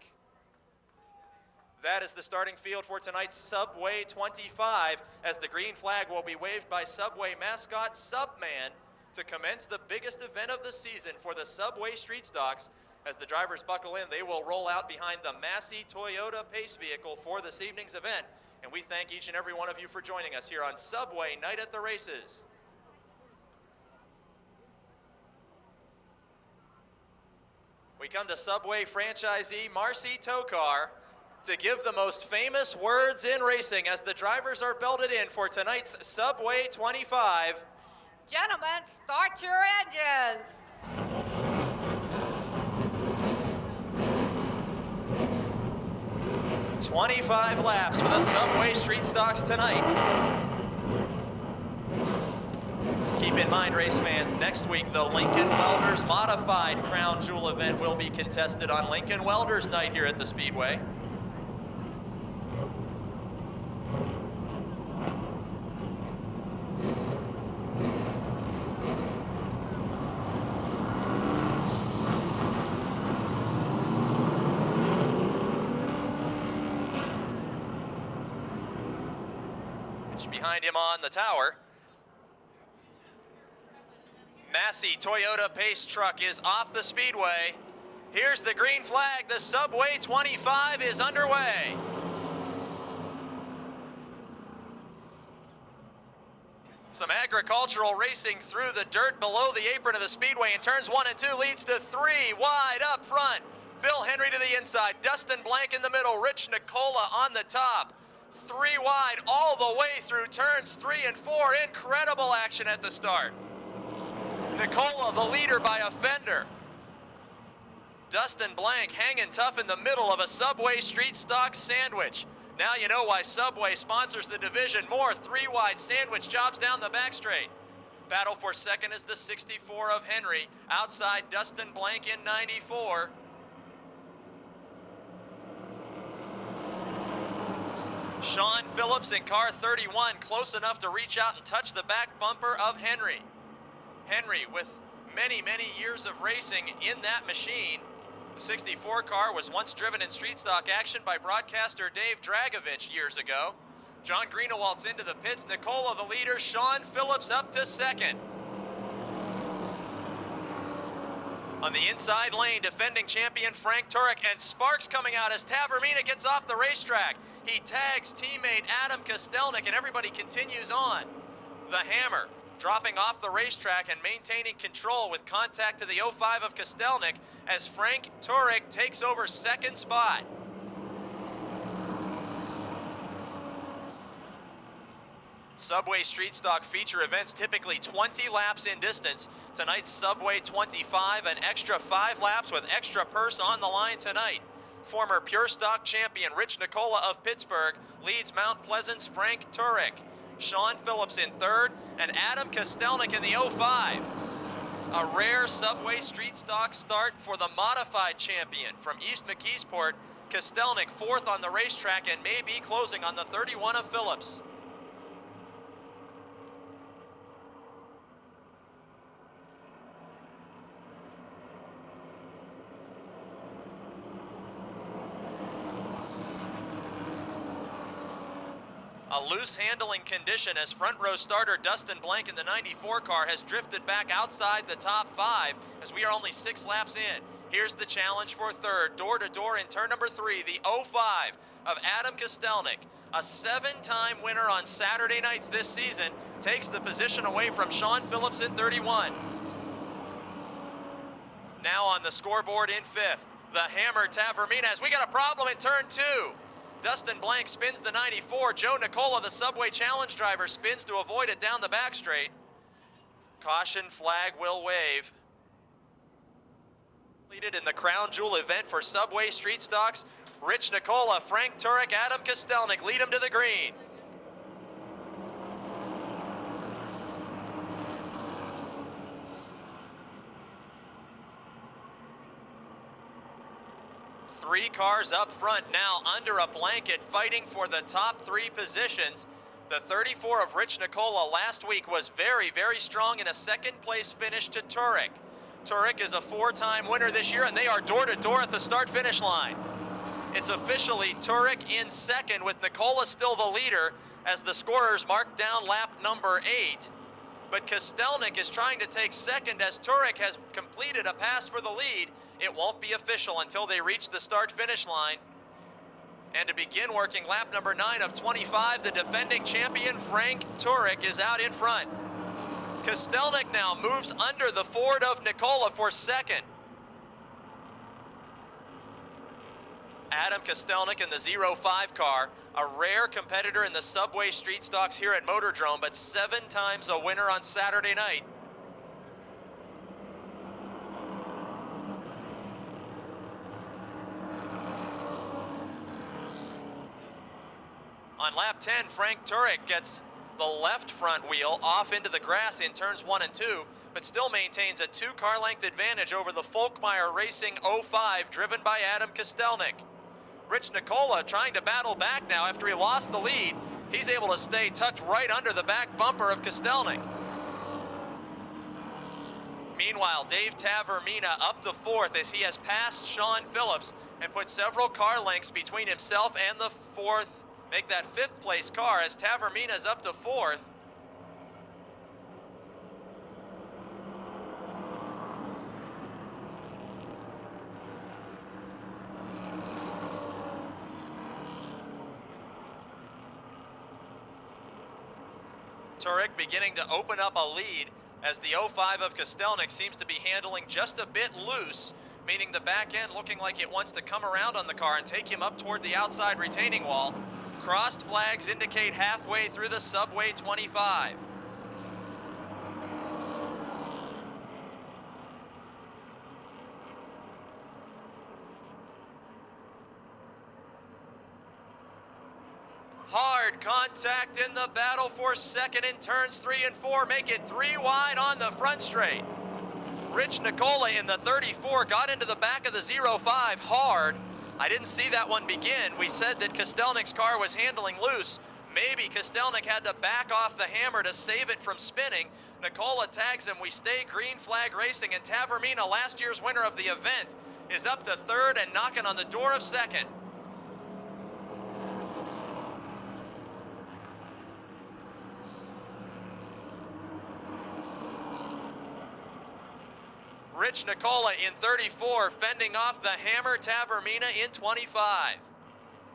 That is the starting field for tonight's Subway 25, as the green flag will be waved by Subway mascot Subman to commence the biggest event of the season for the Subway Street Stocks. As the drivers buckle in, they will roll out behind the Massey Toyota Pace vehicle for this evening's event. And we thank each and every one of you for joining us here on Subway Night at the Races. We come to Subway franchisee Marcy Tokar to give the most famous words in racing as the drivers are belted in for tonight's Subway 25. Gentlemen, start your engines. 25 laps for the Subway Street Stocks tonight. Keep in mind, race fans, next week the Lincoln Welders Modified Crown Jewel event will be contested on Lincoln Welders Night here at the Speedway. Welch behind him on the tower. Massey Toyota Pace truck is off the speedway. Here's the green flag. The Subway 25 is underway. Some agricultural racing through the dirt below the apron of the speedway in turns 1 and 2 leads to 3 wide up front. Bill Henry to the inside, Dustin Blank in the middle, Rich Nicola on the top. 3 wide all the way through turns 3 and 4. Incredible action at the start. Nicola the leader by a fender. Dustin Blank hanging tough in the middle of a Subway street stock sandwich. Now you know why Subway sponsors the division. More 3 wide sandwich jobs down the back straight. Battle for second is the 64 of Henry. Outside Dustin Blank in 94. Sean Phillips in car 31, close enough to reach out and touch the back bumper of Henry. Henry with many, many years of racing in that machine. The 64 car was once driven in street stock action by broadcaster Dave Dragovich years ago. John Greenewalt's into the pits. Nicola the leader. Sean Phillips up to second. On the inside lane, defending champion Frank Turek, and sparks coming out as Tavermina gets off the racetrack. He tags teammate Adam Kostelnik, and everybody continues on. The Hammer dropping off the racetrack and maintaining control with contact to the 05 of Kostelnik as Frank Turek takes over second spot. Subway street stock feature events typically 20 laps in distance. Tonight's Subway 25, an extra 5 laps with extra purse on the line tonight. Former Pure Stock champion Rich Nicola of Pittsburgh leads Mount Pleasant's Frank Turek. Sean Phillips in third, and Adam Kostelnik in the 05. A rare Subway street stock start for the modified champion from East McKeesport. Kostelnik fourth on the racetrack and may be closing on the 31 of Phillips. A loose handling condition as front row starter Dustin Blank in the 94 car has drifted back outside the top 5 as we are only 6 laps in. Here's the challenge for third, door to door in turn number 3, the 05 of Adam Kostelnik. A 7-time winner on Saturday nights this season takes the position away from Sean Phillips in 31. Now on the scoreboard in 5th, the Hammer Tavermina as we got a problem in turn 2. Dustin Blank spins the 94. Joe Nicola, the Subway Challenge driver, spins to avoid it down the back straight. Caution flag will wave. Completed in the Crown Jewel event for Subway Street Stocks. Rich Nicola, Frank Turek, Adam Kostelnik lead him to the green. Three cars up front now under a blanket fighting for the top 3 positions. The 34 of Rich Nicola last week was very, very strong in a second place finish to Turek. Turek is a 4-time winner this year and they are door to door at the start finish line. It's officially Turek in second with Nicola still the leader as the scorers mark down lap number 8. But Kostelnik is trying to take second as Turek has completed a pass for the lead. It won't be official until they reach the start-finish line. And to begin working lap number 9 of 25, the defending champion Frank Turek is out in front. Kostelnik now moves under the Ford of Nicola for second. Adam Kostelnik in the 05 car, a rare competitor in the Subway street stocks here at Motordrome, but 7 times a winner on Saturday night. On lap 10, Frank Turek gets the left front wheel off into the grass in turns 1 and 2, but still maintains a 2-car length advantage over the Folkmeyer Racing 05 driven by Adam Kostelnik. Rich Nicola trying to battle back now after he lost the lead. He's able to stay tucked right under the back bumper of Kostelnik. Meanwhile, Dave Tavermina up to 4th as he has passed Sean Phillips and put several car lengths between himself and the 4th make that 5th place car as Tavermina's up to 4th. Turek beginning to open up a lead as the 05 of Kostelnik seems to be handling just a bit loose, meaning the back end looking like it wants to come around on the car and take him up toward the outside retaining wall. Crossed flags indicate halfway through the subway 25. Hard contact in the battle for second in turns 3 and 4. Make it 3 wide on the front straight. Rich Nicola in the 34 got into the back of the 05 hard. I didn't see that one begin. We said that Kostelnik's car was handling loose. Maybe Kostelnik had to back off the hammer to save it from spinning. Nicola tags him. We stay green flag racing, and Tavermina, last year's winner of the event, is up to 3rd and knocking on the door of 2nd. Rich Nicola in 34, fending off the hammer Tavermina in 25.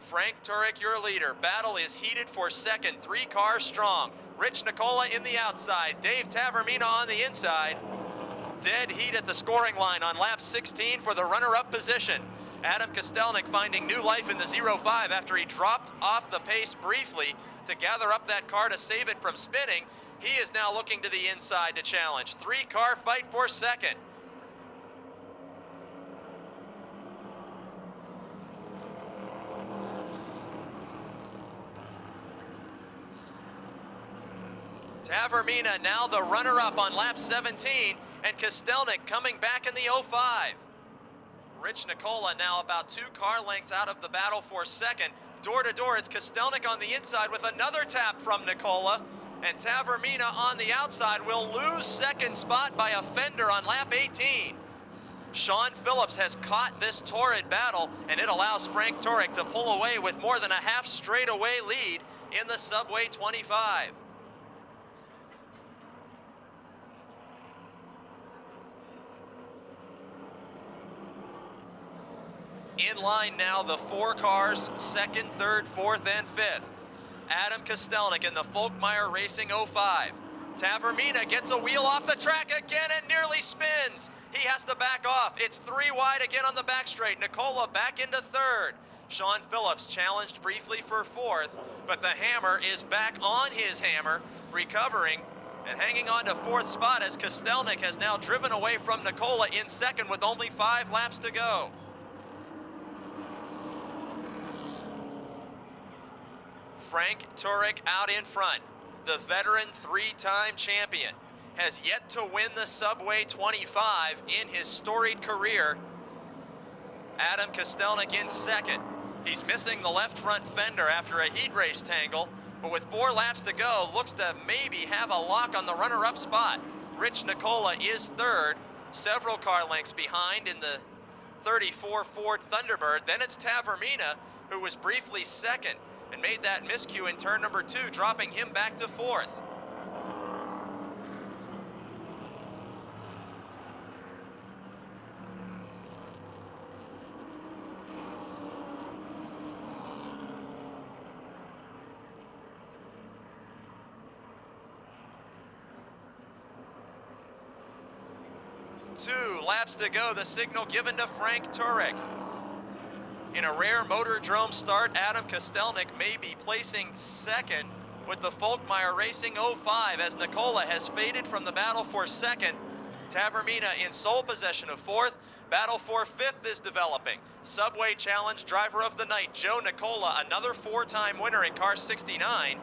Frank Turek, your leader. Battle is heated for 2nd, 3 cars strong. Rich Nicola in the outside, Dave Tavermina on the inside. Dead heat at the scoring line on lap 16 for the runner-up position. Adam Kostelnik finding new life in the 05 after he dropped off the pace briefly to gather up that car to save it from spinning. He is now looking to the inside to challenge. 3-car fight for 2nd. Tavermina now the runner-up on lap 17, and Kostelnik coming back in the 05. Rich Nicola now about 2 car lengths out of the battle for 2nd. Door to door, it's Kostelnik on the inside with another tap from Nicola, and Tavermina on the outside will lose 2nd spot by a fender on lap 18. Sean Phillips has caught this torrid battle, and it allows Frank Turek to pull away with more than a half straightaway lead in the Subway 25. In line now, the 4 cars, 2nd, 3rd, 4th, and 5th. Adam Kostelnik in the Folkmeyer Racing 05. Tavermina gets a wheel off the track again and nearly spins. He has to back off. It's 3 wide again on the back straight. Nicola back into 3rd. Sean Phillips challenged briefly for 4th, but the hammer is back on his hammer, recovering and hanging on to 4th spot as Kostelnik has now driven away from Nicola in 2nd with only 5 laps to go. Frank Turek out in front. The veteran 3-time champion has yet to win the Subway 25 in his storied career. Adam Kostelnik in 2nd. He's missing the left front fender after a heat race tangle, but with 4 laps to go, looks to maybe have a lock on the runner-up spot. Rich Nicola is 3rd, several car lengths behind in the 34 Ford Thunderbird. Then it's Tavermina, who was briefly 2nd and made that miscue in turn number 2, dropping him back to 4th. Two laps to go, the signal given to Frank Turek. In a rare Motordrome start, Adam Kostelnik may be placing 2nd with the Folkmeyer Racing 05 as Nicola has faded from the battle for 2nd. Tavermina in sole possession of 4th. Battle for 5th is developing. Subway Challenge driver of the night, Joe Nicola, another 4-time winner in car 69,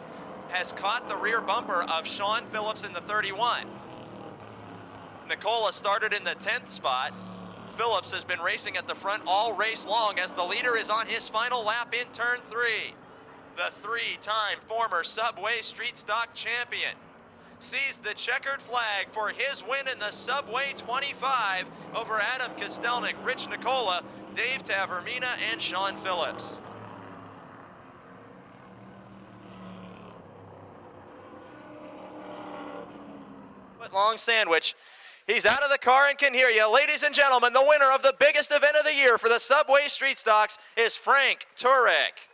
has caught the rear bumper of Sean Phillips in the 31. Nicola started in the 10th spot. Phillips has been racing at the front all race long as the leader is on his final lap in turn 3. The 3-time former Subway Street Stock champion sees the checkered flag for his win in the Subway 25 over Adam Kostelnik, Rich Nicola, Dave Tavermina, and Sean Phillips. Long sandwich. He's out of the car and can hear you. Ladies and gentlemen, the winner of the biggest event of the year for the Subway Street Stocks is Frank Turek.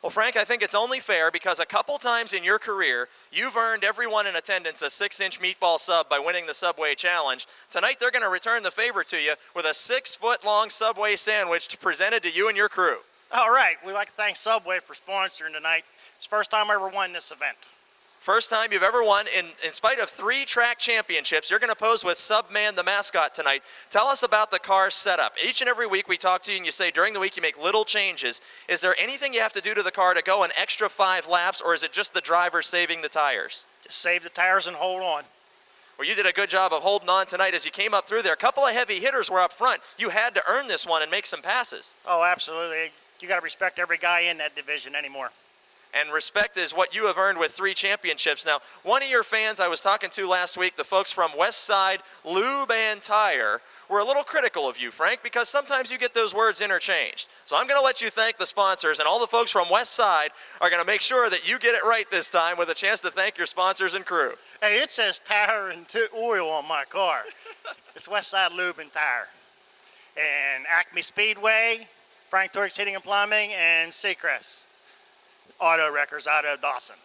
Well, Frank, I think it's only fair because a couple times in your career, you've earned everyone in attendance a 6-inch meatball sub by winning the Subway Challenge. Tonight, they're going to return the favor to you with a 6-foot-long Subway sandwich presented to you and your crew. All right, we'd like to thank Subway for sponsoring tonight. It's the first time I ever won this event. First time you've ever won. In spite of 3 track championships, you're going to pose with Subman, the mascot, tonight. Tell us about the car setup. Each and every week we talk to you and you say during the week you make little changes. Is there anything you have to do to the car to go an extra 5 laps, or is it just the driver saving the tires? Just save the tires and hold on. Well, you did a good job of holding on tonight as you came up through there. A couple of heavy hitters were up front. You had to earn this one and make some passes. Oh, absolutely. You got to respect every guy in that division anymore. And respect is what you have earned with 3 championships. Now, one of your fans I was talking to last week, the folks from West Side Lube and Tire, were a little critical of you, Frank, because sometimes you get those words interchanged. So I'm going to let you thank the sponsors, and all the folks from West Side are going to make sure that you get it right this time with a chance to thank your sponsors and crew. Hey, it says tire and oil on my car. It's West Side Lube and Tire. And Acme Speedway, Frank Turek's Heating and Plumbing, and Seacrest Auto Wreckers out of Dawson.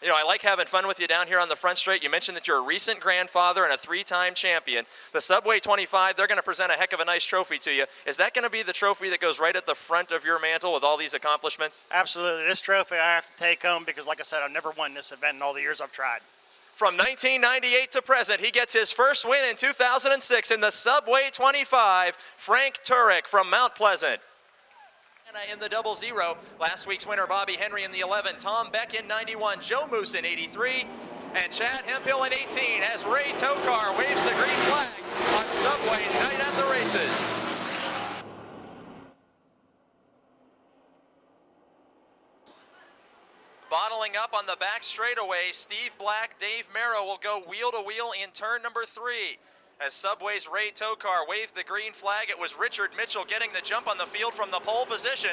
You know, I like having fun with you down here on the front straight. You mentioned that you're a recent grandfather and a 3-time champion. The Subway 25, they're going to present a heck of a nice trophy to you. Is that going to be the trophy that goes right at the front of your mantle with all these accomplishments? Absolutely. This trophy I have to take home because, like I said, I've never won this event in all the years I've tried. From 1998 to present, he gets his first win in 2006 in the Subway 25, Frank Turek from Mount Pleasant. In the 00, last week's winner Bobby Henry in the 11, Tom Beck in 91, Joe Moose in 83, and Chad Hemphill in 18 as Ray Tokar waves the green flag on Subway Night at the Races. Bottling up on the back straightaway, Steve Black, Dave Merrow will go wheel to wheel in turn number 3. As Subway's Ray Tokar waved the green flag, it was Richard Mitchell getting the jump on the field from the pole position.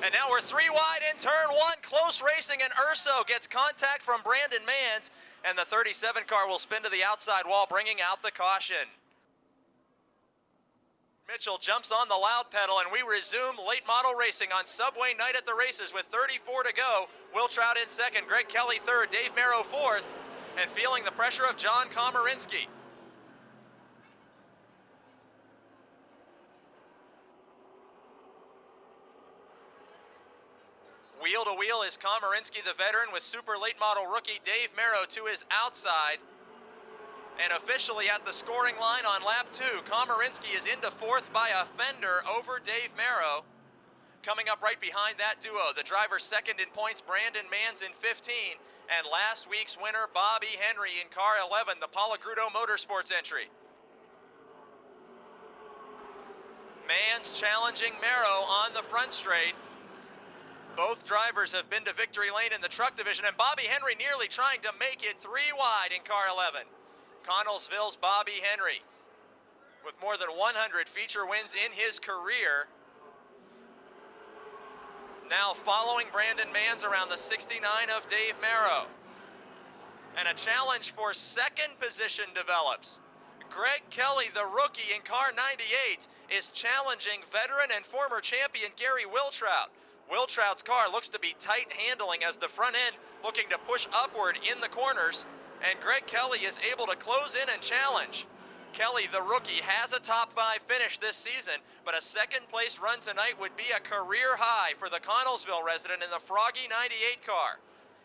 And now we're 3 wide in turn 1, close racing, and Urso gets contact from Brandon Manns, and the 37 car will spin to the outside wall, bringing out the caution. Mitchell jumps on the loud pedal, and we resume late model racing on Subway Night at the Races with 34 to go. Will Trout in second, Greg Kelly third, Dave Merrow fourth, and feeling the pressure of John Komarinsky. Wheel to wheel is Komarinsky, the veteran, with super late model rookie Dave Merrow to his outside. And officially at the scoring line on lap 2, Komarinsky is into 4th by a fender over Dave Merrow. Coming up right behind that duo, the driver second in points, Brandon Manns in 15. And last week's winner, Bobby Henry in car 11, the Palagrudo Motorsports entry. Manns challenging Merrow on the front straight. Both drivers have been to victory lane in the truck division, and Bobby Henry nearly trying to make it 3 wide in car 11. Connellsville's Bobby Henry, with more than 100 feature wins in his career, now following Brandon Manns around the 69 of Dave Merrow. And a challenge for second position develops. Greg Kelly, the rookie in car 98, is challenging veteran and former champion Gary Wiltrout. Wiltrout's car looks to be tight handling as the front end looking to push upward in the corners, and Greg Kelly is able to close in and challenge. Kelly, the rookie, has a top 5 finish this season, but a second place run tonight would be a career high for the Connellsville resident in the Froggy 98 car.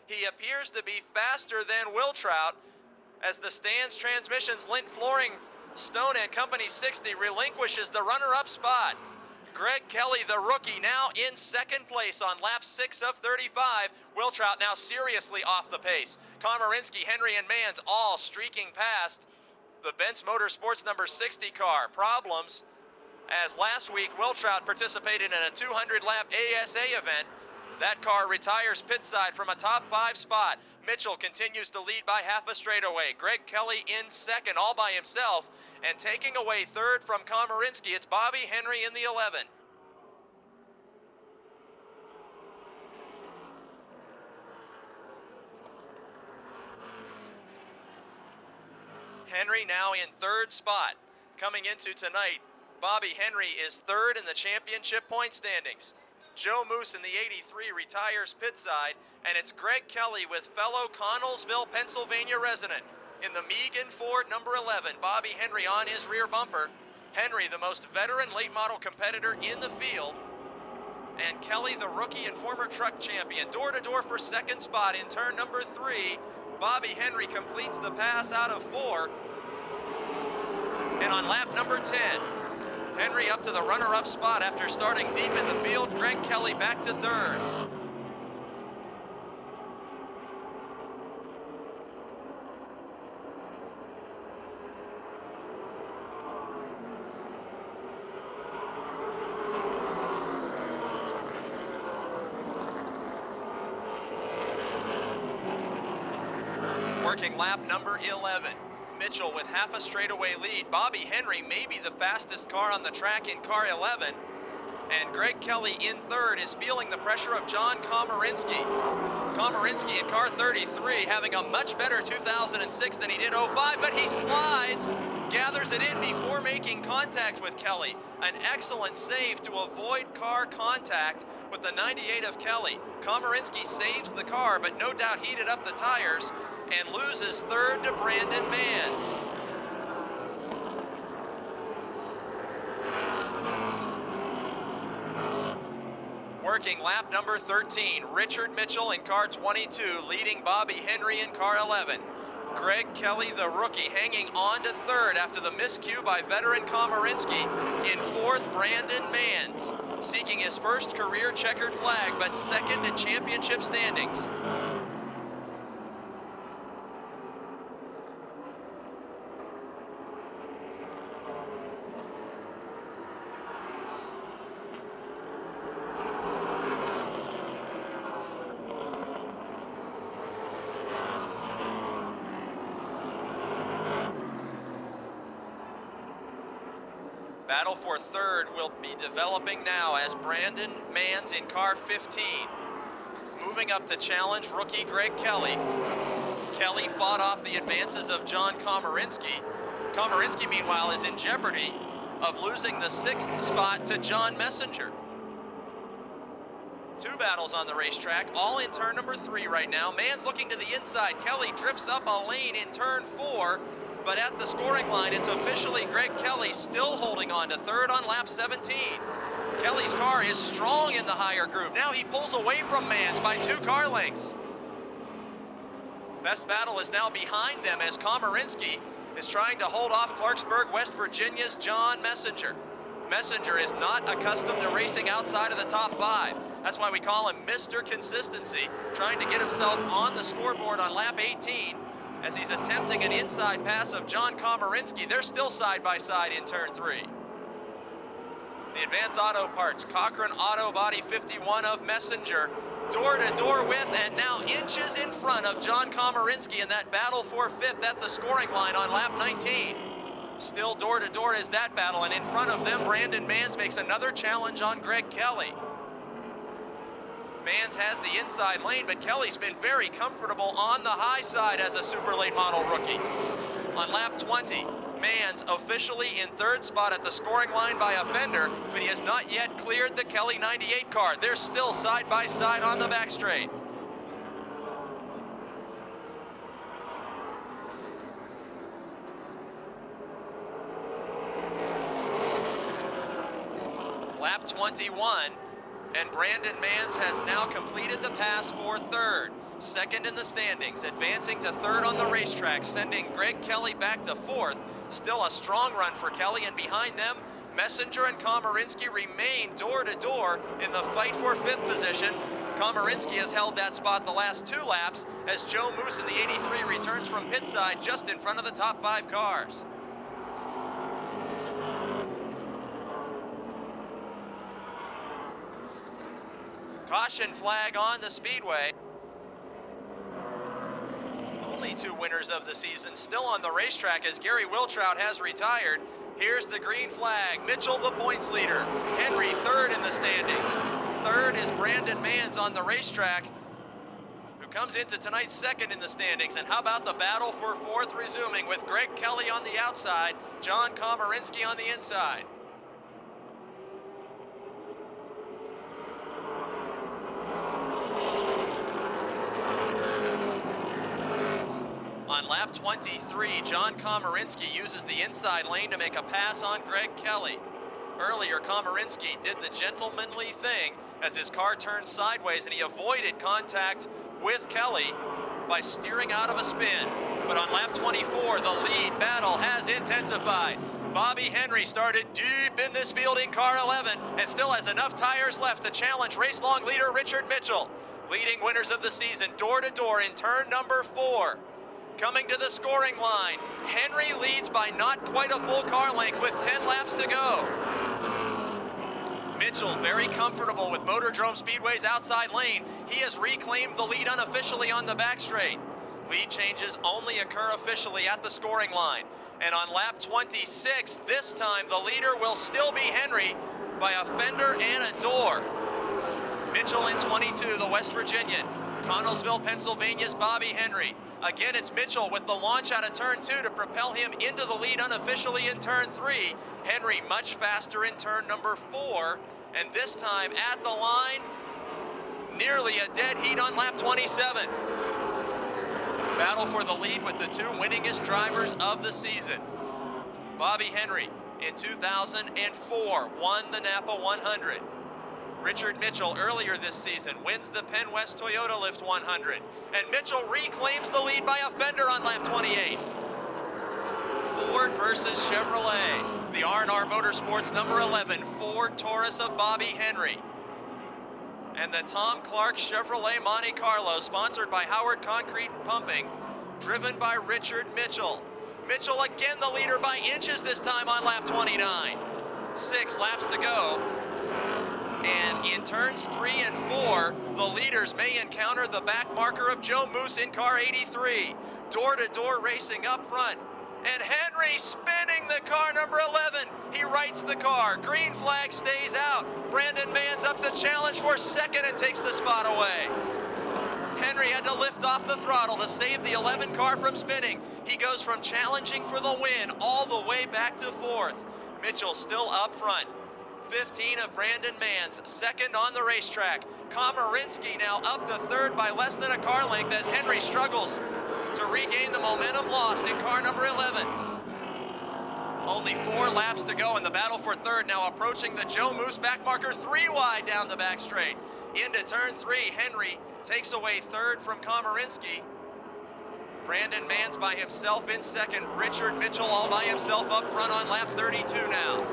He appears to be faster than Wiltrout as the Stans Transmissions Lint Flooring Stone and Company 60 relinquishes the runner-up spot. Greg Kelly, the rookie, now in second place on lap 6 of 35. Wiltrout now seriously off the pace. Komarinsky, Henry, and Manns all streaking past the Benz Motorsports number 60 car. Problems, as last week Wiltrout participated in a 200-lap ASA event. That car retires pit side from a top 5 spot. Mitchell continues to lead by half a straightaway. Greg Kelly in second all by himself, and taking away third from Komarinsky, it's Bobby Henry in the 11. Henry now in third spot. Coming into tonight, Bobby Henry is third in the championship point standings. Joe Moose in the 83 retires pit side, and it's Greg Kelly with fellow Connellsville, Pennsylvania resident in the Megan Ford number 11. Bobby Henry on his rear bumper. Henry, the most veteran late model competitor in the field, and Kelly, the rookie and former truck champion. Door to door for second spot in turn number 3. Bobby Henry completes the pass out of 4. And on lap number 10, Henry up to the runner-up spot after starting deep in the field. Greg Kelly back to third. Working lap number 11. Mitchell with half a straightaway lead. Bobby Henry may be the fastest car on the track in car 11. And Greg Kelly in third is feeling the pressure of John Komarinsky. Komarinsky in car 33 having a much better 2006 than he did 05, but he slides, gathers it in before making contact with Kelly. An excellent save to avoid car contact with the 98 of Kelly. Komarinsky saves the car, but no doubt heated up the tires and loses third to Brandon Mans. Working lap number 13, Richard Mitchell in car 22, leading Bobby Henry in car 11. Greg Kelly, the rookie, hanging on to third after the miscue by veteran Komarinsky. In fourth, Brandon Mans, seeking his first career checkered flag, but second in championship standings. Battle for third will be developing now as Brandon Mans in car 15. Moving up to challenge rookie Greg Kelly. Kelly fought off the advances of John Komarinsky. Komarinsky, meanwhile, is in jeopardy of losing the 6th spot to John Messenger. Two battles on the racetrack, all in turn number 3 right now. Mans looking to the inside. Kelly drifts up a lane in turn 4. But at the scoring line, it's officially Greg Kelly still holding on to third on lap 17. Kelly's car is strong in the higher groove. Now he pulls away from Mans by 2 car lengths. Best battle is now behind them as Komarinsky is trying to hold off Clarksburg, West Virginia's John Messenger. Messenger is not accustomed to racing outside of the top 5. That's why we call him Mr. Consistency, trying to get himself on the scoreboard on lap 18. As he's attempting an inside pass of John Komarinsky. They're still side by side in turn 3. The Advance Auto Parts, Cochran Auto Body 51 of Messenger, door to door with and now inches in front of John Komarinsky in that battle for 5th at the scoring line on lap 19. Still door to door is that battle, and in front of them, Brandon Mans makes another challenge on Greg Kelly. Mans has the inside lane, but Kelly's been very comfortable on the high side as a super late model rookie. On lap 20, Mans officially in third spot at the scoring line by a fender, but he has not yet cleared the Kelly 98 car. They're still side by side on the back straight. Lap 21. And Brandon Mans has now completed the pass for third. Second in the standings, advancing to third on the racetrack, sending Greg Kelly back to 4th. Still a strong run for Kelly, and behind them, Messenger and Komarinsky remain door to door in the fight for 5th position. Komarinsky has held that spot the last 2 laps as Joe Moose in the 83 returns from pit side just in front of the top 5 cars. Caution flag on the speedway. Only 2 winners of the season still on the racetrack as Gary Wiltrout has retired. Here's the green flag. Mitchell, the points leader. Henry, third in the standings. Third is Brandon Mans on the racetrack, who comes into tonight's second in the standings. And how about the battle for fourth resuming with Greg Kelly on the outside, John Komarinsky on the inside. On lap 23, John Komarinsky uses the inside lane to make a pass on Greg Kelly. Earlier, Komarinsky did the gentlemanly thing as his car turned sideways and he avoided contact with Kelly by steering out of a spin. But on lap 24, the lead battle has intensified. Bobby Henry started deep in this field in car 11 and still has enough tires left to challenge race-long leader Richard Mitchell. Leading winners of the season door to door in turn number 4. Coming to the scoring line, Henry leads by not quite a full car length with 10 laps to go. Mitchell very comfortable with Motordrome Speedway's outside lane. He has reclaimed the lead unofficially on the back straight. Lead changes only occur officially at the scoring line. And on lap 26, this time the leader will still be Henry by a fender and a door. Mitchell in 22, the West Virginian. Connellsville, Pennsylvania's Bobby Henry. Again, it's Mitchell with the launch out of turn 2 to propel him into the lead unofficially in turn 3. Henry much faster in turn number 4. And this time at the line, nearly a dead heat on lap 27. Battle for the lead with the 2 winningest drivers of the season. Bobby Henry in 2004 won the Napa 100. Richard Mitchell earlier this season wins the Penn West Toyota Lift 100. And Mitchell reclaims the lead by a fender on lap 28. Ford versus Chevrolet. The R&R Motorsports number 11 Ford Taurus of Bobby Henry. And the Tom Clark Chevrolet Monte Carlo, sponsored by Howard Concrete Pumping, driven by Richard Mitchell. Mitchell again the leader by inches this time on lap 29. 6 laps to go. And in turns 3 and 4, the leaders may encounter the back marker of Joe Moose in car 83. Door-to-door racing up front. And Henry spinning the car number 11. He rights the car. Green flag stays out. Brandon Mann's up to challenge for second and takes the spot away. Henry had to lift off the throttle to save the 11 car from spinning. He goes from challenging for the win all the way back to 4th. Mitchell still up front. 15 of Brandon Mann's, second on the racetrack. Komarinsky now up to 3rd by less than a car length as Henry struggles to regain the momentum lost in car number 11. Only 4 laps to go in the battle for 3rd, now approaching the Joe Moose back marker 3 wide down the back straight. Into turn 3, Henry takes away 3rd from Komarinsky. Brandon Mann's by himself in 2nd. Richard Mitchell all by himself up front on lap 32 now.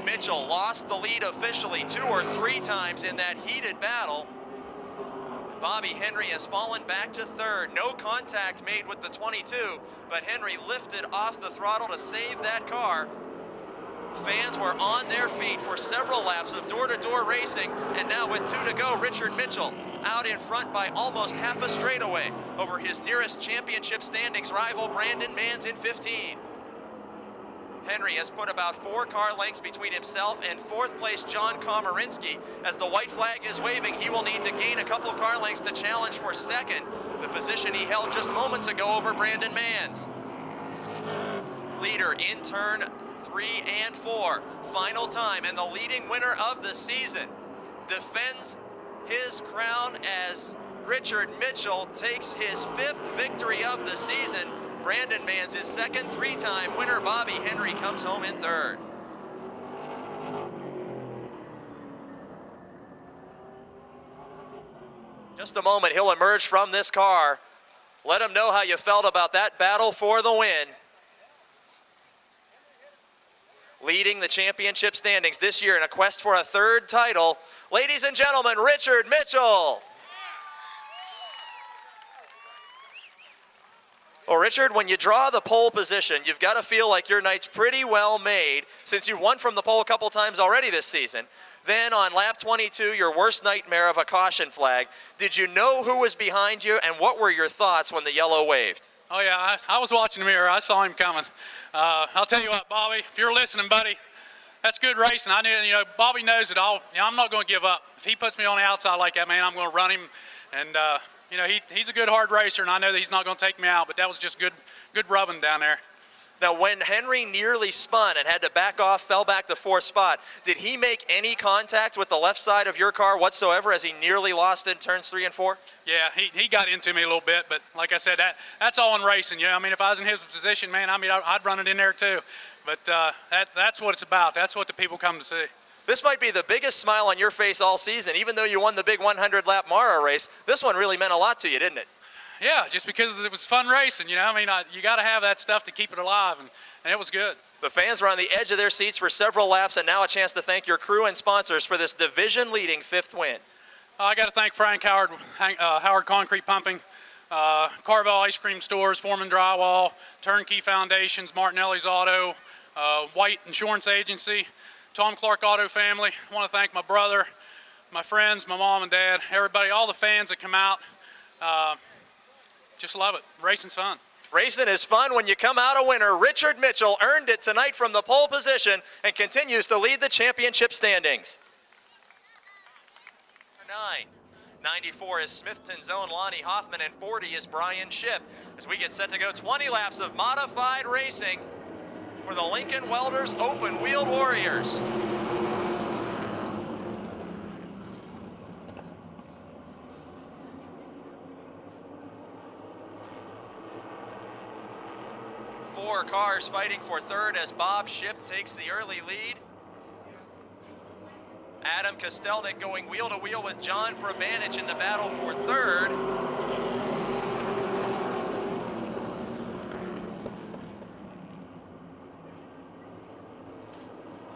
Mitchell lost the lead officially 2 or 3 times in that heated battle. Bobby Henry has fallen back to 3rd. No contact made with the 22, but Henry lifted off the throttle to save that car. Fans were on their feet for several laps of door-to-door racing, and now with 2 to go, Richard Mitchell out in front by almost half a straightaway over his nearest championship standings rival Brandon Mann's in 15. Henry has put about 4 car lengths between himself and 4th place John Komarinsky. As the white flag is waving, he will need to gain a couple car lengths to challenge for 2nd, the position he held just moments ago over Brandon Mann's. Leader in turn 3 and 4, final time, and the leading winner of the season defends his crown as Richard Mitchell takes his 5th victory of the season. Brandon Mann's his 2nd 3-time winner. Bobby Henry comes home in 3rd. Just a moment, he'll emerge from this car. Let him know how you felt about that battle for the win. Leading the championship standings this year in a quest for a 3rd title, ladies and gentlemen, Richard Mitchell. Well, Richard, when you draw the pole position, you've got to feel like your night's pretty well made since you've won from the pole a couple times already this season. Then on lap 22, your worst nightmare of a caution flag. Did you know who was behind you, and what were your thoughts when the yellow waved? Oh, yeah, I was watching the mirror. I saw him coming. I'll tell you what, Bobby, if you're listening, buddy, that's good racing. I knew, Bobby knows it all. I'm not going to give up. If he puts me on the outside like that, man, I'm going to run him And, you know, he's a good hard racer, and I know that he's not going to take me out, but that was just good rubbing down there. Now, when Henry nearly spun and had to back off, fell back to fourth spot, did he make any contact with the left side of your car whatsoever as he nearly lost in turns 3 and 4? Yeah, he got into me a little bit, but like I said, that's all in racing. You know, I mean, if I was in his position, man, I mean, I'd run it in there too. But that's what it's about. That's what the people come to see. This might be the biggest smile on your face all season. Even though you won the big 100-lap Mara race, this one really meant a lot to you, didn't it? Yeah, just because it was fun racing, you know. I mean, you got to have that stuff to keep it alive, and it was good. The fans were on the edge of their seats for several laps, and now a chance to thank your crew and sponsors for this division-leading 5th win. I got to thank Frank Howard, Howard Concrete Pumping, Carvel Ice Cream Stores, Foreman Drywall, Turnkey Foundations, Martinelli's Auto, White Insurance Agency, Tom Clark Auto Family. I want to thank my brother, my friends, my mom and dad, everybody, all the fans that come out. Just love it. Racing's fun. Racing is fun when you come out a winner. Richard Mitchell earned it tonight from the pole position and continues to lead the championship standings. 9. 94 is Smithton's own Lonnie Hoffman, and 40 is Brian Shipp. As we get set to go 20 laps of modified racing for the Lincoln Welders Open Wheeled Warriors. Four cars fighting for third as Bob Shipp takes the early lead. Adam Kostelnik going wheel to wheel with John Probanich in the battle for third.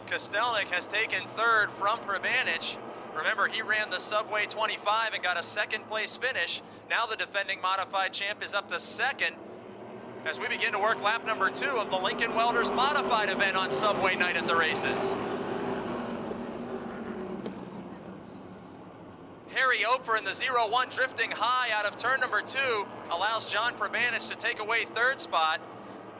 Kostelnik has taken third from Probanich. Remember, he ran the Subway 25 and got a second place finish. Now the defending modified champ is up to second as we begin to work lap number 2 of the Lincoln Welders modified event on Subway night at the races. Harry Ofer in the 0-1 drifting high out of turn number 2 allows John Probanich to take away third spot.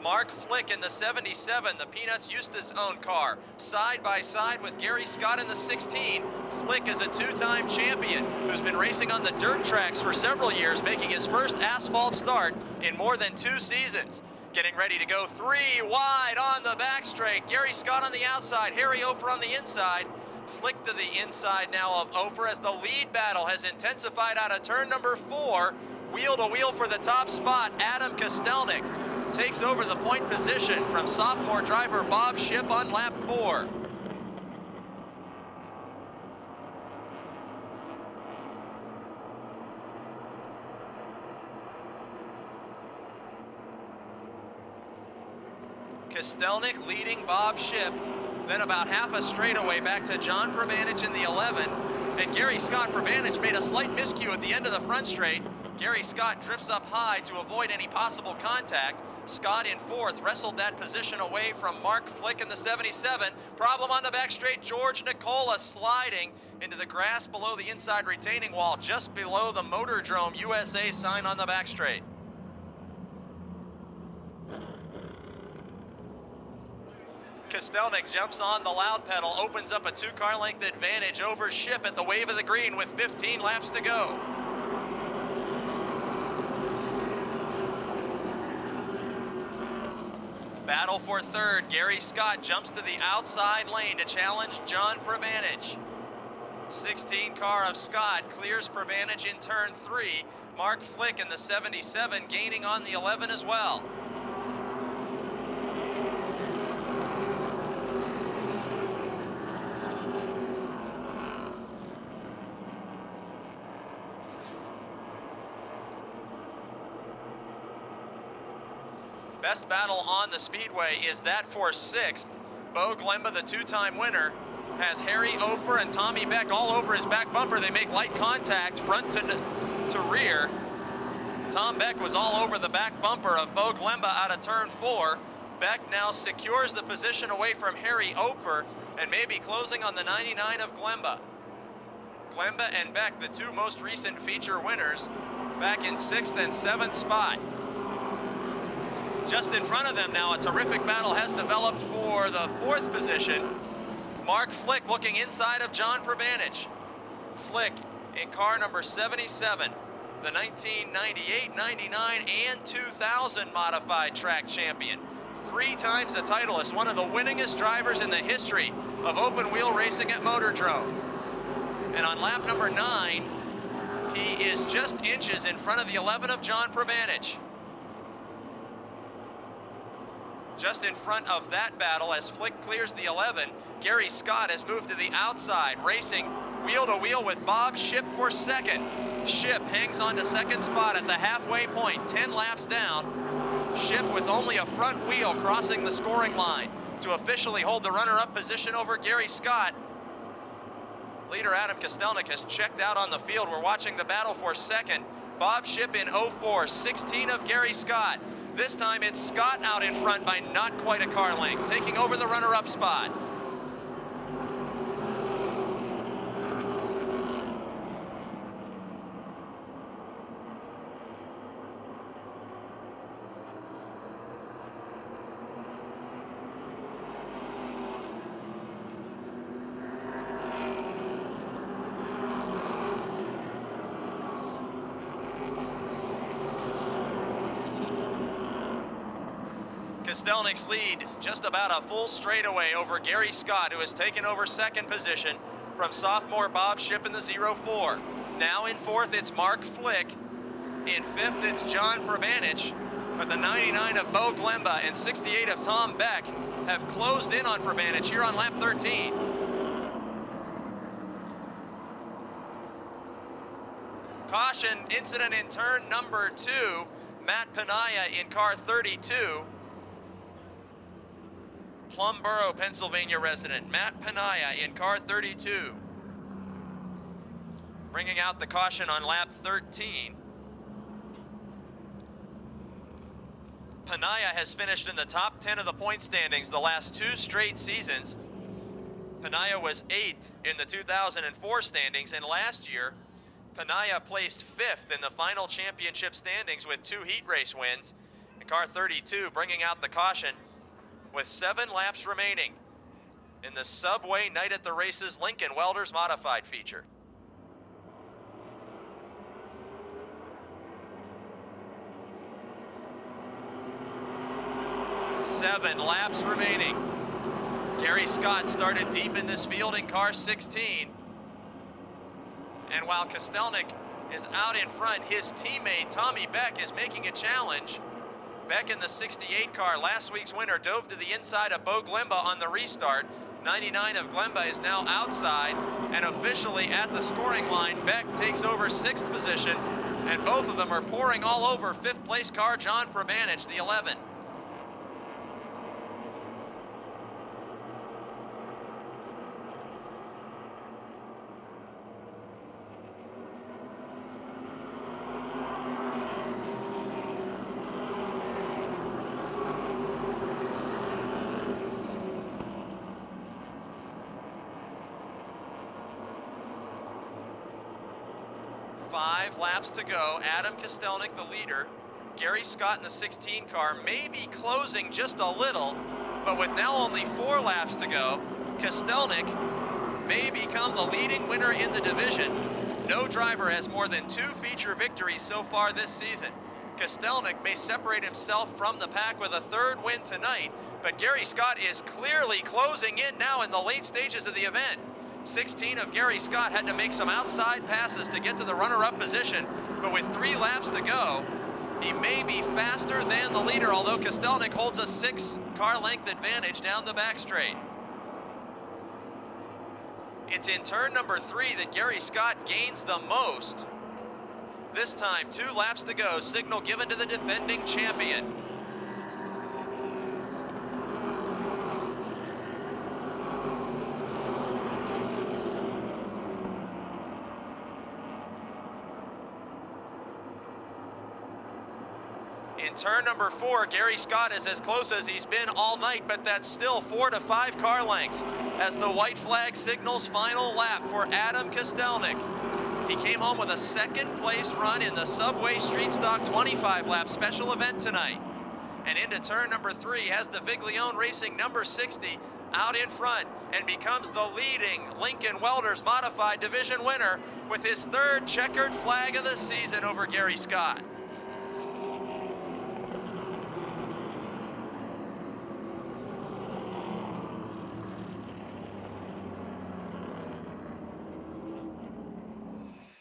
Mark Flick in the 77, the Peanuts Eustace own car, side by side with Gary Scott in the 16. Flick is a 2-time champion who's been racing on the dirt tracks for several years, making his first asphalt start in more than 2 seasons. Getting ready to go 3 wide on the back straight. Gary Scott on the outside, Harry Ofer on the inside. Flick to the inside now of Ofer as the lead battle has intensified out of turn number 4. Wheel to wheel for the top spot, Adam Kostelnik takes over the point position from sophomore driver Bob Shipp on lap 4. Kostelnik leading Bob Shipp, then about half a straightaway back to John Probanich in the 11, and Gary Scott. Probanich made a slight miscue at the end of the front straight. Gary Scott drifts up high to avoid any possible contact. Scott in 4th wrestled that position away from Mark Flick in the 77. Problem on the back straight, George Nicola sliding into the grass below the inside retaining wall, just below the Motordrome USA sign on the back straight. Kostelnik jumps on the loud pedal, opens up a 2-car length advantage over Shipp at the wave of the green with 15 laps to go. Battle for third, Gary Scott jumps to the outside lane to challenge John Probanich. 16 car of Scott clears Probanich in turn 3. Mark Flick in the 77 gaining on the 11 as well. Best battle on the speedway is that for 6th. Bo Glemba, the 2-time winner, has Harry Ofer and Tommy Beck all over his back bumper. They make light contact front to rear. Tom Beck was all over the back bumper of Bo Glemba out of turn 4. Beck now secures the position away from Harry Ofer and may be closing on the 99 of Glemba. Glemba and Beck, the 2 most recent feature winners, back in 6th and 7th spot. Just in front of them now, a terrific battle has developed for the 4th position. Mark Flick looking inside of John Probanich. Flick in car number 77. the 1998, 99, and 2000 modified track champion. 3 times a titleist, one of the winningest drivers in the history of open wheel racing at Motordrome. And on lap number 9, he is just inches in front of the 11 of John Probanich. Just in front of that battle, as Flick clears the 11, Gary Scott has moved to the outside, racing wheel to wheel with Bob Shipp for second. Shipp hangs on to second spot at the halfway point, 10 laps down. Shipp with only a front wheel crossing the scoring line to officially hold the runner-up position over Gary Scott. Leader Adam Kostelnik has checked out on the field. We're watching the battle for second. Bob Shipp in 04, 16 of Gary Scott. This time it's Scott out in front by not quite a car length, taking over the runner-up spot. Kostelnik's lead just about a full straightaway over Gary Scott, who has taken over second position from sophomore Bob Shipp in the 04. Now in fourth, it's Mark Flick. In fifth, it's John Probanich. But the 99 of Bo Glemba and 68 of Tom Beck have closed in on Probanich here on lap 13. Caution incident in turn number 2. Matt Panaya in car 32. Plumboro, Pennsylvania resident Matt Panaya in car 32. Bringing out the caution on lap 13. Panaya has finished in the top 10 of the point standings the last 2 straight seasons. Panaya was 8th in the 2004 standings, and last year, Panaya placed 5th in the final championship standings with 2 heat race wins. In car 32, bringing out the caution with 7 laps remaining in the Subway Night at the Races Lincoln Welders Modified feature. Seven laps remaining. Gary Scott started deep in this field in car 16. And while Kostelnik is out in front, his teammate Tommy Beck is making a challenge. Beck in the 68 car, last week's winner, dove to the inside of Bo Glemba on the restart. 99 of Glemba is now outside, and officially at the scoring line, Beck takes over 6th position, and both of them are pouring all over 5th place car John Probanich, the 11. Five laps to go. Adam Kostelnik, the leader. Gary Scott in the 16 car may be closing just a little, but with now only 4 laps to go, Kostelnik may become the leading winner in the division. No driver has more than 2 feature victories so far this season. Kostelnik may separate himself from the pack with a 3rd win tonight, but Gary Scott is clearly closing in now in the late stages of the event. 16 of Gary Scott had to make some outside passes to get to the runner-up position, but with 3 laps to go, he may be faster than the leader, although Kostelnik holds a 6 car length advantage down the back straight. It's in turn number 3 that Gary Scott gains the most. This time, 2 laps to go, signal given to the defending champion. In turn number 4, Gary Scott is as close as he's been all night, but that's still 4 to 5 car lengths as the white flag signals final lap for Adam Kostelnik. He came home with a 2nd place run in the Subway Street Stock 25 lap special event tonight. And into turn number 3 has the Viglione Racing number 60 out in front and becomes the leading Lincoln Welders Modified Division winner. with his third checkered flag of the season over Gary Scott.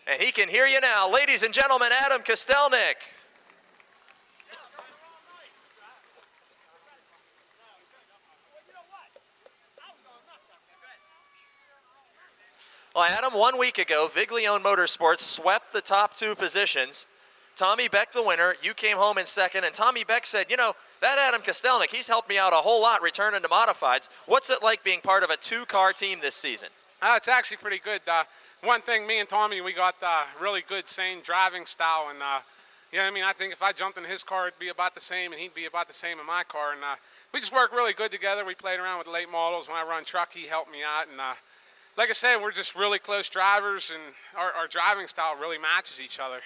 And he can hear you now. Ladies and gentlemen, Adam Kostelnik. Well, Adam, 1 week ago, Viglione Motorsports swept the top two positions. Tommy Beck, the winner. You came home in second, and Tommy Beck said, you know, that Adam Kostelnik, he's helped me out a whole lot returning to modifieds. What's it like being part of a two-car team this season? It's actually pretty good. One thing, me and Tommy, we got really good, same driving style, and you know what I mean? I think if I jumped in his car, it'd be about the same, and he'd be about the same in my car, and we just work really good together. We played around with the late models. When I run truck, he helped me out, and like I said, we're just really close drivers, and our driving style really matches each other.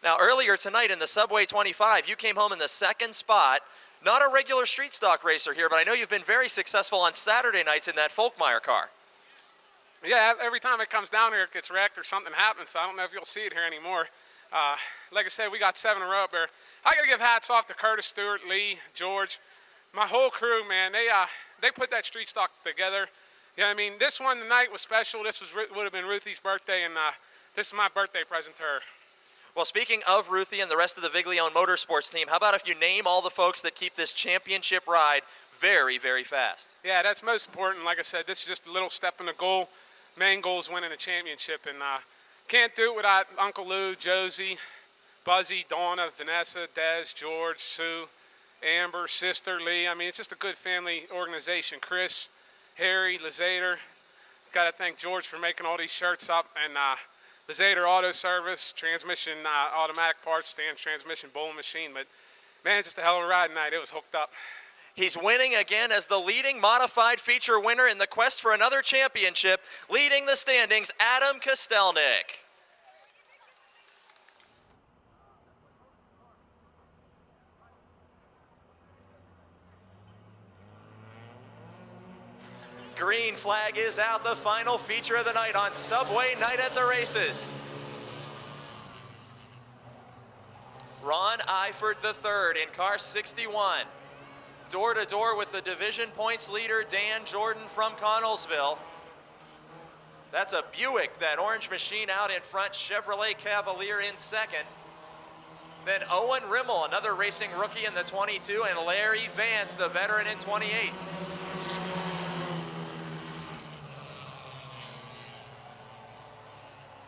Now, earlier tonight in the Subway 25, you came home in the second spot. Not a regular street stock racer here, but I know you've been very successful on Saturday nights in that Folkmeyer car. Yeah, every time it comes down here, it gets wrecked or something happens, so I don't know if you'll see it here anymore. Like I said, we got 7 in a row up there. I got to give hats off to Curtis Stewart, Lee, George, my whole crew, man. They put that street stock together. You know what I mean? This one tonight was special. This would have been Ruthie's birthday, and this is my birthday present to her. Well, speaking of Ruthie and the rest of the Viglione Motorsports team, how about if you name all the folks that keep this championship ride very, very fast? Yeah, that's most important. Like I said, this is just a little step in the goal. Main goal is winning a championship, and can't do it without Uncle Lou, Josie, Buzzy, Donna, Vanessa, Des, George, Sue, Amber, sister, Lee. I mean, it's just a good family organization. Chris, Harry, Lizader. Got to thank George for making all these shirts up, and Lizader Auto Service, transmission, automatic parts, Stan's transmission, bowling machine. But man, it's just a hell of a ride tonight. It was hooked up. He's winning again as the leading modified feature winner in the quest for another championship, leading the standings, Adam Kostelnik. Green flag is out, the final feature of the night on Subway Night at the Races. Ron Eifert III in car 61. Door to door with the division points leader, Dan Jordan from Connellsville. That's a Buick, that orange machine out in front, Chevrolet Cavalier in second. Then Owen Rimmel, another racing rookie in the 22, and Larry Vance, the veteran in 28.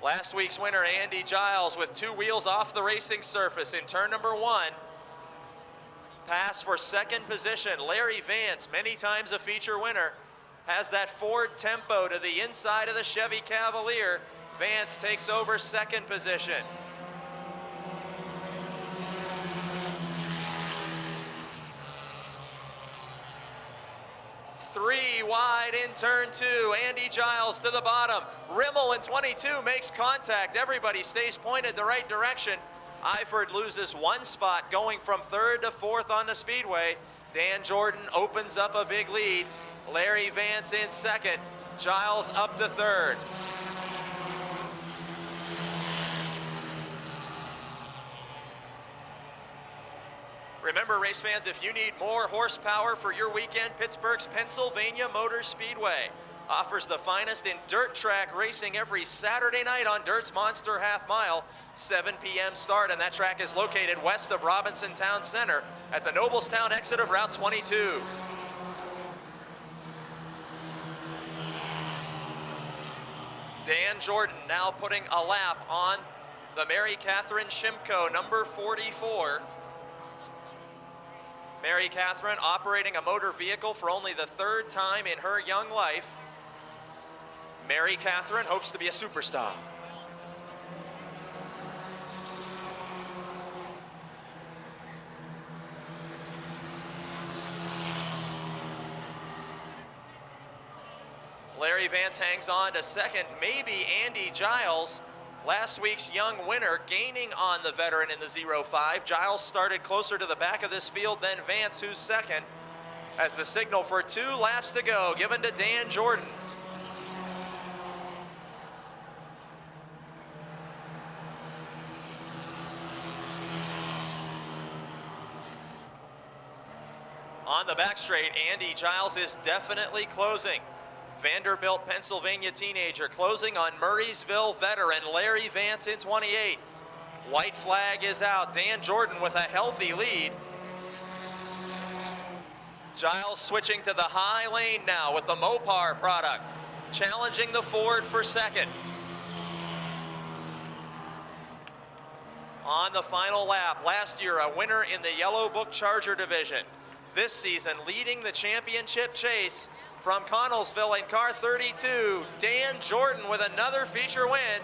Last week's winner, Andy Giles, with 2 wheels off the racing surface in turn number 1. Pass for second position. Larry Vance, many times a feature winner, has that Ford Tempo to the inside of the Chevy Cavalier. Vance takes over second position. Three wide in turn 2. Andy Giles to the bottom. Rimmel in 22 makes contact. Everybody stays pointed the right direction. Eifert loses 1 spot, going from 3rd to 4th on the speedway. Dan Jordan opens up a big lead. Larry Vance in 2nd. Giles up to 3rd. Remember, race fans, if you need more horsepower for your weekend, Pittsburgh's Pennsylvania Motor Speedway offers the finest in dirt track racing every Saturday night on Dirt's Monster Half Mile, 7 p.m. start, and that track is located west of Robinson Town Center at the Noblestown exit of Route 22. Dan Jordan now putting a lap on the Mary Catherine Shimko, number 44. Mary Catherine operating a motor vehicle for only the 3rd time in her young life. Mary Catherine hopes to be a superstar. Larry Vance hangs on to 2nd, maybe Andy Giles, last week's young winner, gaining on the veteran in the 05. Giles started closer to the back of this field than Vance, who's 2nd, as the signal for 2 laps to go given to Dan Jordan. On the back straight, Andy Giles is definitely closing. Vanderbilt, Pennsylvania teenager closing on Murraysville veteran Larry Vance in 28. White flag is out. Dan Jordan with a healthy lead. Giles switching to the high lane now with the Mopar product, challenging the Ford for second. On the final lap, last year a winner in the Yellow Book Charger division. This season leading the championship chase from Connellsville in car 32, Dan Jordan with another feature win,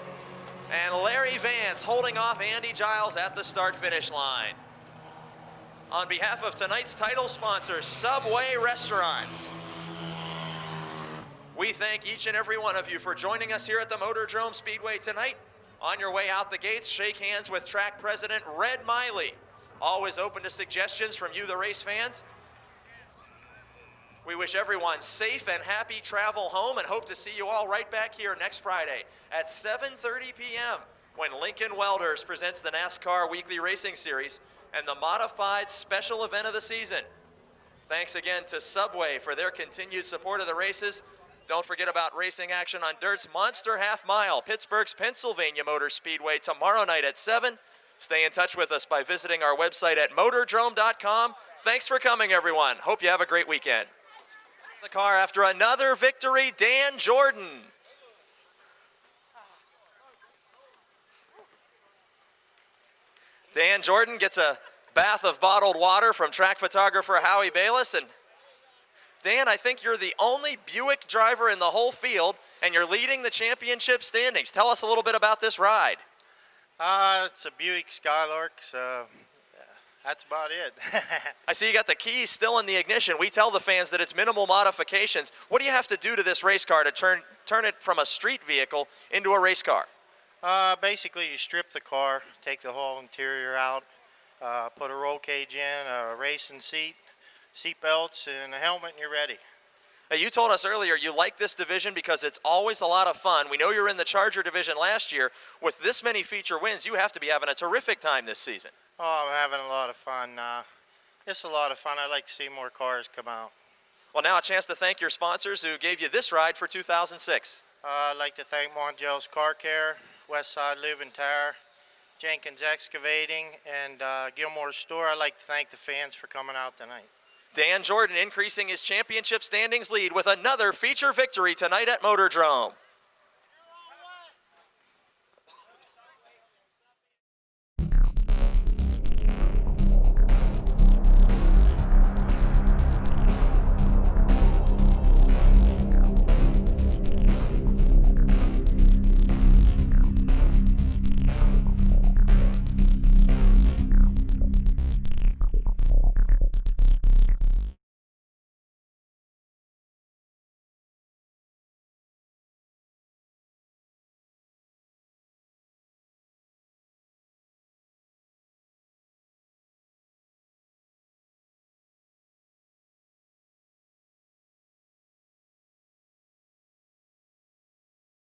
and Larry Vance holding off Andy Giles at the start-finish line. On behalf of tonight's title sponsor, Subway Restaurants, we thank each and every one of you for joining us here at the Motordrome Speedway tonight. On your way out the gates, shake hands with track president Red Miley. Always open to suggestions from you, the race fans. We wish everyone safe and happy travel home and hope to see you all right back here next Friday at 7:30 p.m. when Lincoln Welders presents the NASCAR Weekly Racing Series and the modified special event of the season. Thanks again to Subway for their continued support of the races. Don't forget about racing action on Dirt's Monster Half Mile, Pittsburgh's Pennsylvania Motor Speedway tomorrow night at 7. Stay in touch with us by visiting our website at motordrome.com. Thanks for coming, everyone. Hope you have a great weekend. The car after another victory, Dan Jordan. Dan Jordan gets a bath of bottled water from track photographer Howie Bayless. And Dan, I think you're the only Buick driver in the whole field, and you're leading the championship standings. Tell us a little bit about this ride. It's a Buick Skylark, so that's about it. I see you got the keys still in the ignition. We tell the fans that it's minimal modifications. What do you have to do to this race car to turn it from a street vehicle into a race car? Basically, you strip the car, take the whole interior out, put a roll cage in, a racing seat belts, and a helmet, and you're ready. Now, you told us earlier you like this division because it's always a lot of fun. We know you were in the Charger division last year. With this many feature wins, you have to be having a terrific time this season. Oh, I'm having a lot of fun. It's a lot of fun. I'd like to see more cars come out. Well, now a chance to thank your sponsors who gave you this ride for 2006. I'd like to thank Mongel's Car Care, Westside Lube and Tire, Jenkins Excavating, and Gilmore's Store. I'd like to thank the fans for coming out tonight. Dan Jordan increasing his championship standings lead with another feature victory tonight at Motordrome.